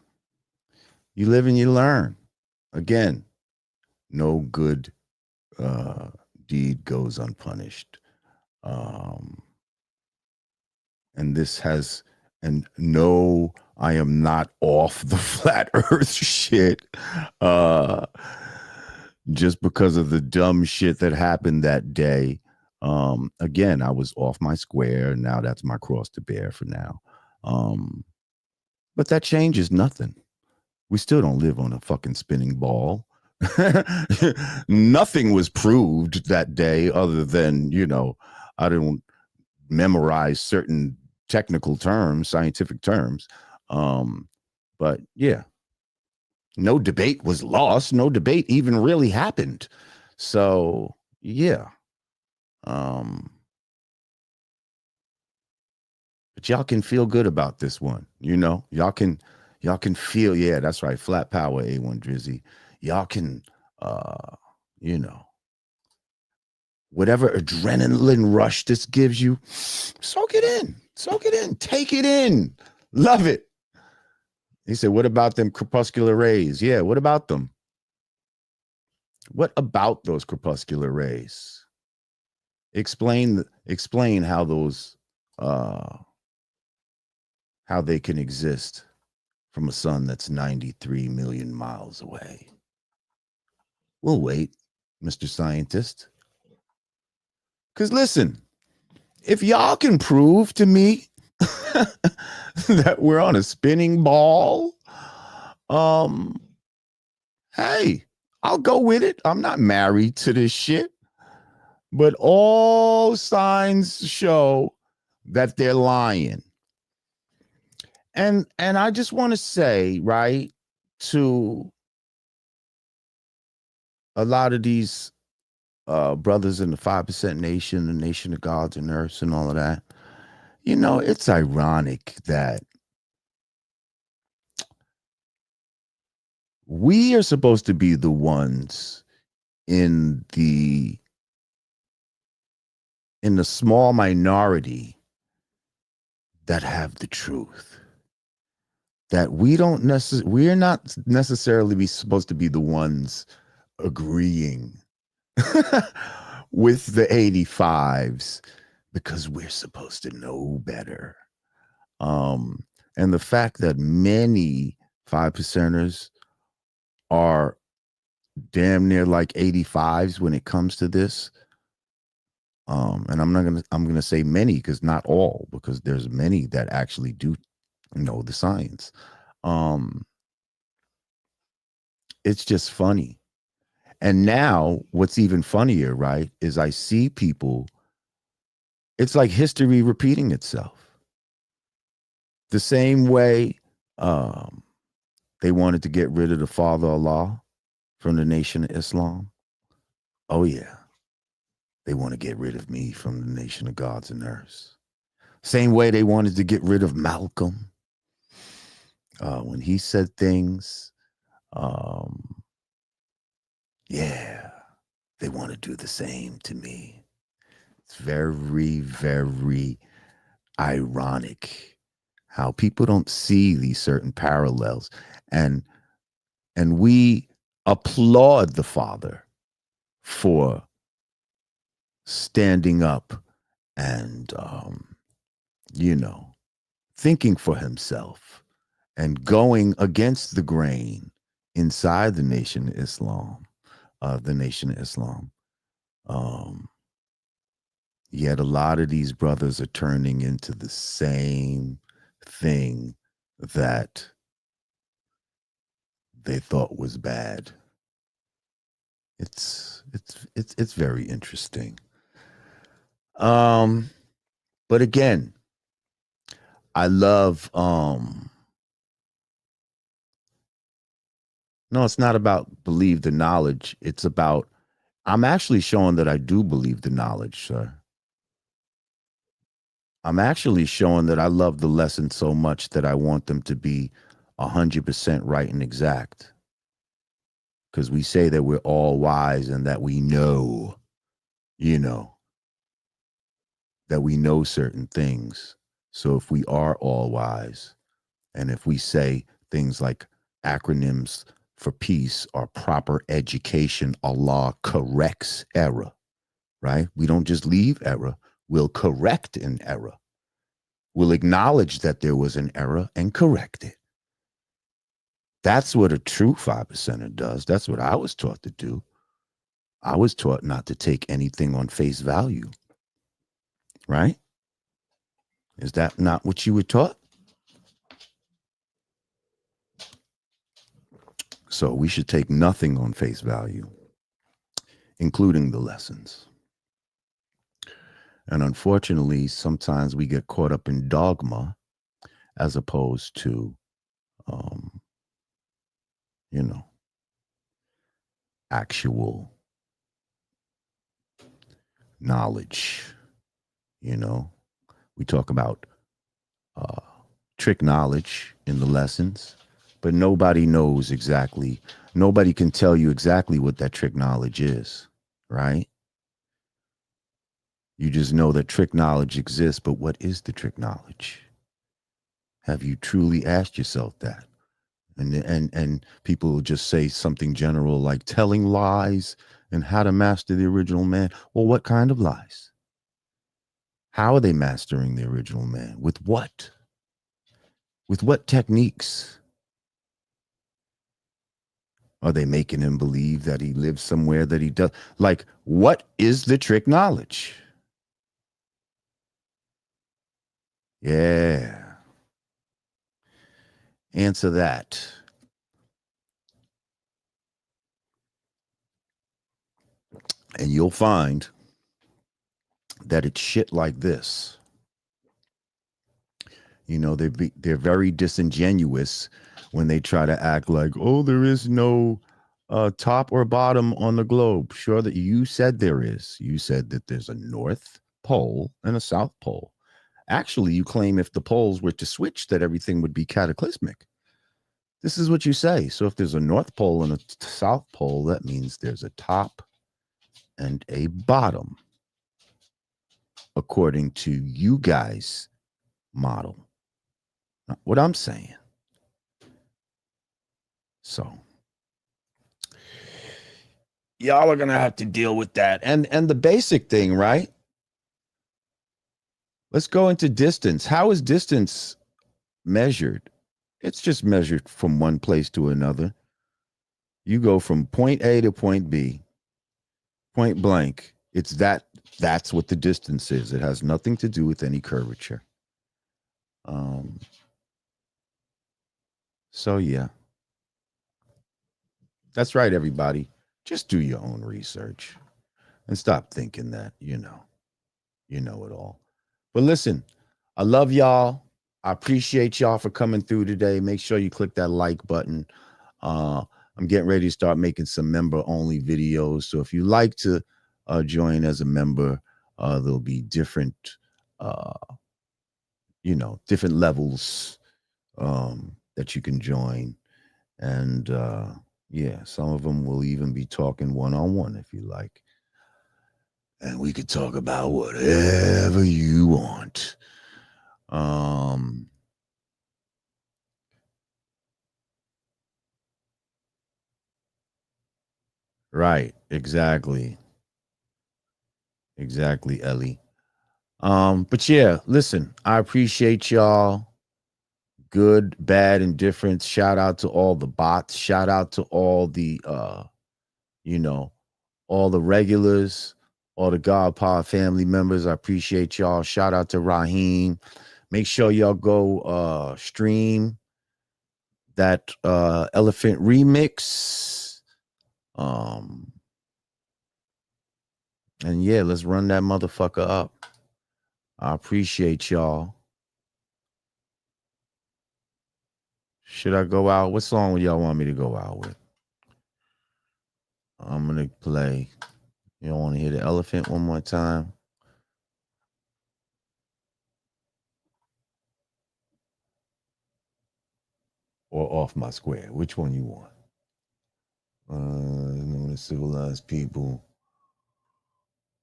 you live and you learn. Again, no good deed goes unpunished. And no, I am not off the flat earth shit. Just because of the dumb shit that happened that day. Again, I was off my square. Now that's my cross to bear for now. But that changes nothing. We still don't live on a fucking spinning ball. Nothing was proved that day other than, I didn't memorize certain technical terms, scientific terms. But yeah, no debate was lost. No debate even really happened. So yeah. but y'all can feel good about this one. You know, y'all can feel, yeah, that's right. Flat power, A1 Drizzy. Y'all can, you know, whatever adrenaline rush this gives you, soak it in, take it in, love it. He said, what about them crepuscular rays? Yeah, what about them? What about those crepuscular rays? Explain how those how they can exist from a sun that's 93 million miles away. We'll wait, Mr. Scientist. Because listen, if y'all can prove to me that we're on a spinning ball, hey, I'll go with it. I'm not married to this shit. But all signs show that they're lying. And I just want to say, right, to a lot of these brothers in the 5% nation, the nation of gods and earths and all of that, you know, it's ironic that we are supposed to be the ones in the small minority that have the truth. That we're not necessarily supposed to be the ones agreeing with the 85s because we're supposed to know better. And the fact that many 5%ers are damn near like 85s when it comes to this. And I'm gonna say many, because not all, because there's many that actually do know the science. It's just funny. And now what's even funnier, right, is I see people, it's like history repeating itself. The same way they wanted to get rid of the Father Allah from the Nation of Islam. Oh yeah, they want to get rid of me from the Nation of Gods and Earths. Same way they wanted to get rid of Malcolm when he said things. Yeah, they want to do the same to me. It's very, very ironic how people don't see these certain parallels. And we applaud the Father for standing up and, you know, thinking for himself and going against the grain inside the Nation of Islam, Yet a lot of these brothers are turning into the same thing that they thought was bad. It's very interesting. But again, I love no, it's not about believe the knowledge. It's about I'm actually showing that I do believe the knowledge, sir. I'm actually showing that I love the lesson so much that I want them to be 100% right and exact. Because we say that we're all wise and that we know, you know, that we know certain things. So if we are all wise, and if we say things like acronyms for peace or proper education, Allah corrects error, right? We don't just leave error, we'll correct an error. We'll acknowledge that there was an error and correct it. That's what a true 5%er does. That's what I was taught to do. I was taught not to take anything on face value, right? Is that not what you were taught? So we should take nothing on face value, including the lessons. And unfortunately, sometimes we get caught up in dogma as opposed to, you know, actual knowledge. You know, we talk about trick knowledge in the lessons, but nobody knows exactly. Nobody can tell you exactly what that trick knowledge is, right? You just know that trick knowledge exists, but what is the trick knowledge? Have you truly asked yourself that? And people will just say something general like telling lies and how to master the original man. Well, what kind of lies? How are they mastering the original man? With what? With what techniques? Are they making him believe that he lives somewhere that he does? Like, what is the trick knowledge? Yeah. Answer that. And you'll find that it's shit like this. You know, they're very disingenuous when they try to act like, oh, there is no top or bottom on the globe. Sure, that you said there is. You said that there's a North Pole and a South Pole. Actually, you claim if the poles were to switch, that everything would be cataclysmic. This is what you say. So if there's a North Pole and a South Pole, that means there's a top and a bottom, according to you guys' model. Not what I'm saying. So y'all are gonna have to deal with that. And the basic thing, right? Let's go into distance. How is distance measured? It's just measured from one place to another. You go from point A to point B, point blank. It's that's what the distance is. It has nothing to do with any curvature. So yeah. That's right, everybody. Just do your own research and stop thinking that, you know it all. But listen, I love y'all. I appreciate y'all for coming through today. Make sure you click that like button. I'm getting ready to start making some member only videos. So if you like to join as a member, there'll be different, different levels that you can join. And yeah, some of them will even be talking one-on-one if you like. And we could talk about whatever you want. Right, exactly. Exactly, Ellie. But yeah, listen, I appreciate y'all. Good, bad, indifference. Shout out to all the bots. Shout out to all the you know, all the regulars, all the God Power family members. I appreciate y'all. Shout out to Rahiem. Make sure y'all go stream that Elephant remix. And yeah, let's run that motherfucker up. I appreciate y'all. Should I go out? What song would y'all want me to go out with? I'm gonna play. You want to hear the Elephant one more time? Or Off My Square? Which one you want? The civilized people.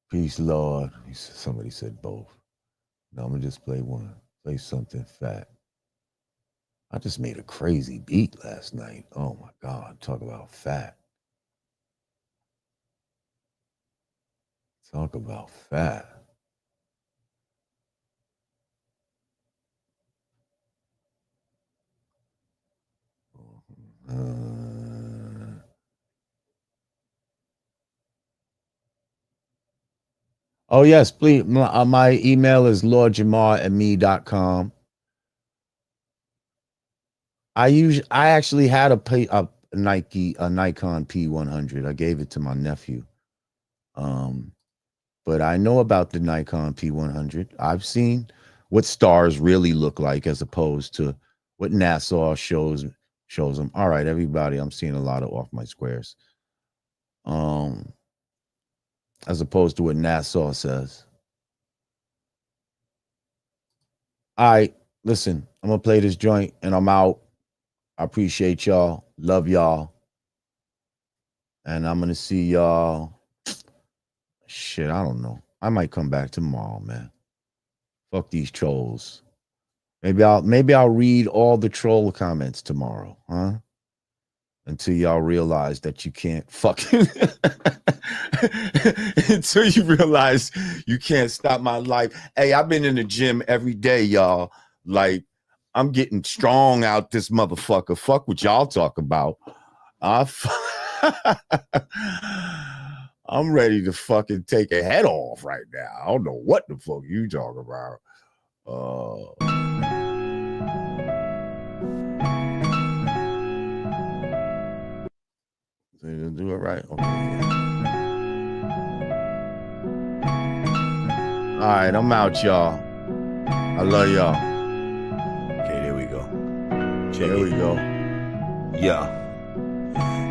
Peace, Lord. Somebody said both. No, I'm gonna just play one. Play something fat. I just made a crazy beat last night. Oh my God. Talk about fat. Talk about fat. Oh yes, please. My email is lordjamar@me.com. I actually had a Nikon P100. I gave it to my nephew. But I know about the Nikon P100. I've seen what stars really look like as opposed to what NASA shows them. All right, everybody, I'm seeing a lot of off my squares. As opposed to what NASA says. All right, listen, I'm gonna play this joint and I'm out. I appreciate y'all. Love y'all. And I'm gonna see y'all. Shit, I don't know. I might come back tomorrow, man. Fuck these trolls. Maybe I'll read all the troll comments tomorrow, huh? Until y'all realize that you can't fucking until you realize you can't stop my life. Hey, I've been in the gym every day, y'all. Like, I'm getting strong out this motherfucker. Fuck what y'all talk about. I'm ready to fucking take a head off right now. I don't know what the fuck you talking about. So you do it right? Okay. All right, I'm out, y'all. I love y'all. Okay, there we go. There we go. Yeah.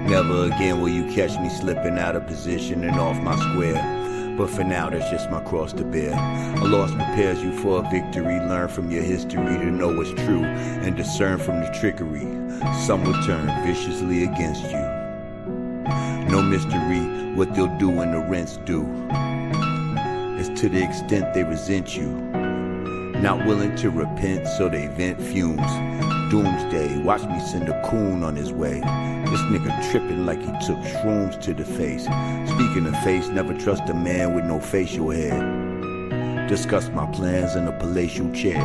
Never again will you catch me slipping out of position and off my square. But for now, that's just my cross to bear. A loss prepares you for a victory. Learn from your history to know what's true and discern from the trickery. Some will turn viciously against you. No mystery what they'll do when the rents due. It's to the extent they resent you. Not willing to repent, so they vent fumes. Doomsday, watch me send a coon on his way. This nigga tripping like he took shrooms to the face. Speaking of face, never trust a man with no facial hair. Discuss my plans in a palatial chair.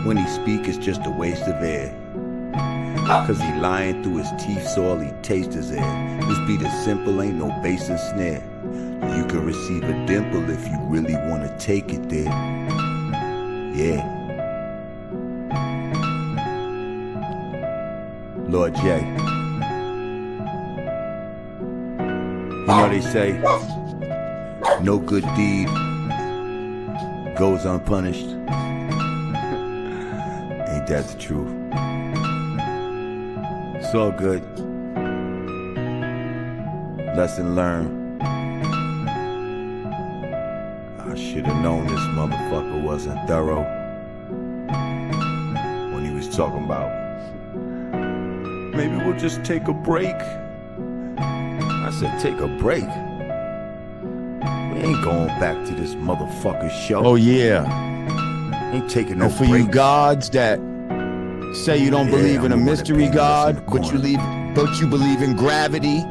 When he speak, it's just a waste of air. Cause he lying through his teeth, so all he tastes is air. This beat is simple, ain't no bass and snare. You can receive a dimple if you really wanna take it there. Yeah. Lord J. You know they say, no good deed goes unpunished. Ain't that the truth? It's all good. Lesson learned. I should have known this motherfucker wasn't thorough when he was talking about, maybe we'll just take a break. I said, take a break? We ain't going back to this motherfucker's show. Oh yeah. Ain't taking no And for breaks. you gods that say you don't believe in a I'm the mystery one that god, painted us in the but you believe in gravity,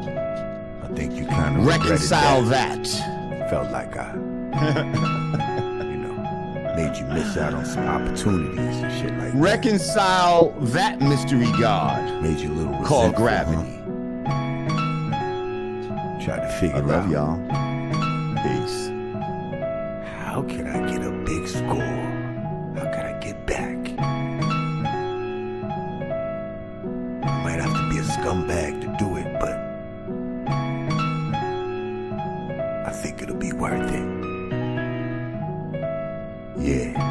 I think you kind of reconcile that. Felt like I, made you miss out on some opportunities and shit like that. Reconcile that mystery god Made you a little resentful, called gravity. Tried to figure I love out, y'all. Peace. how can I get a big score? How can I get back? I might have to be a scumbag to do it, but I think it'll be worth it. Yeah.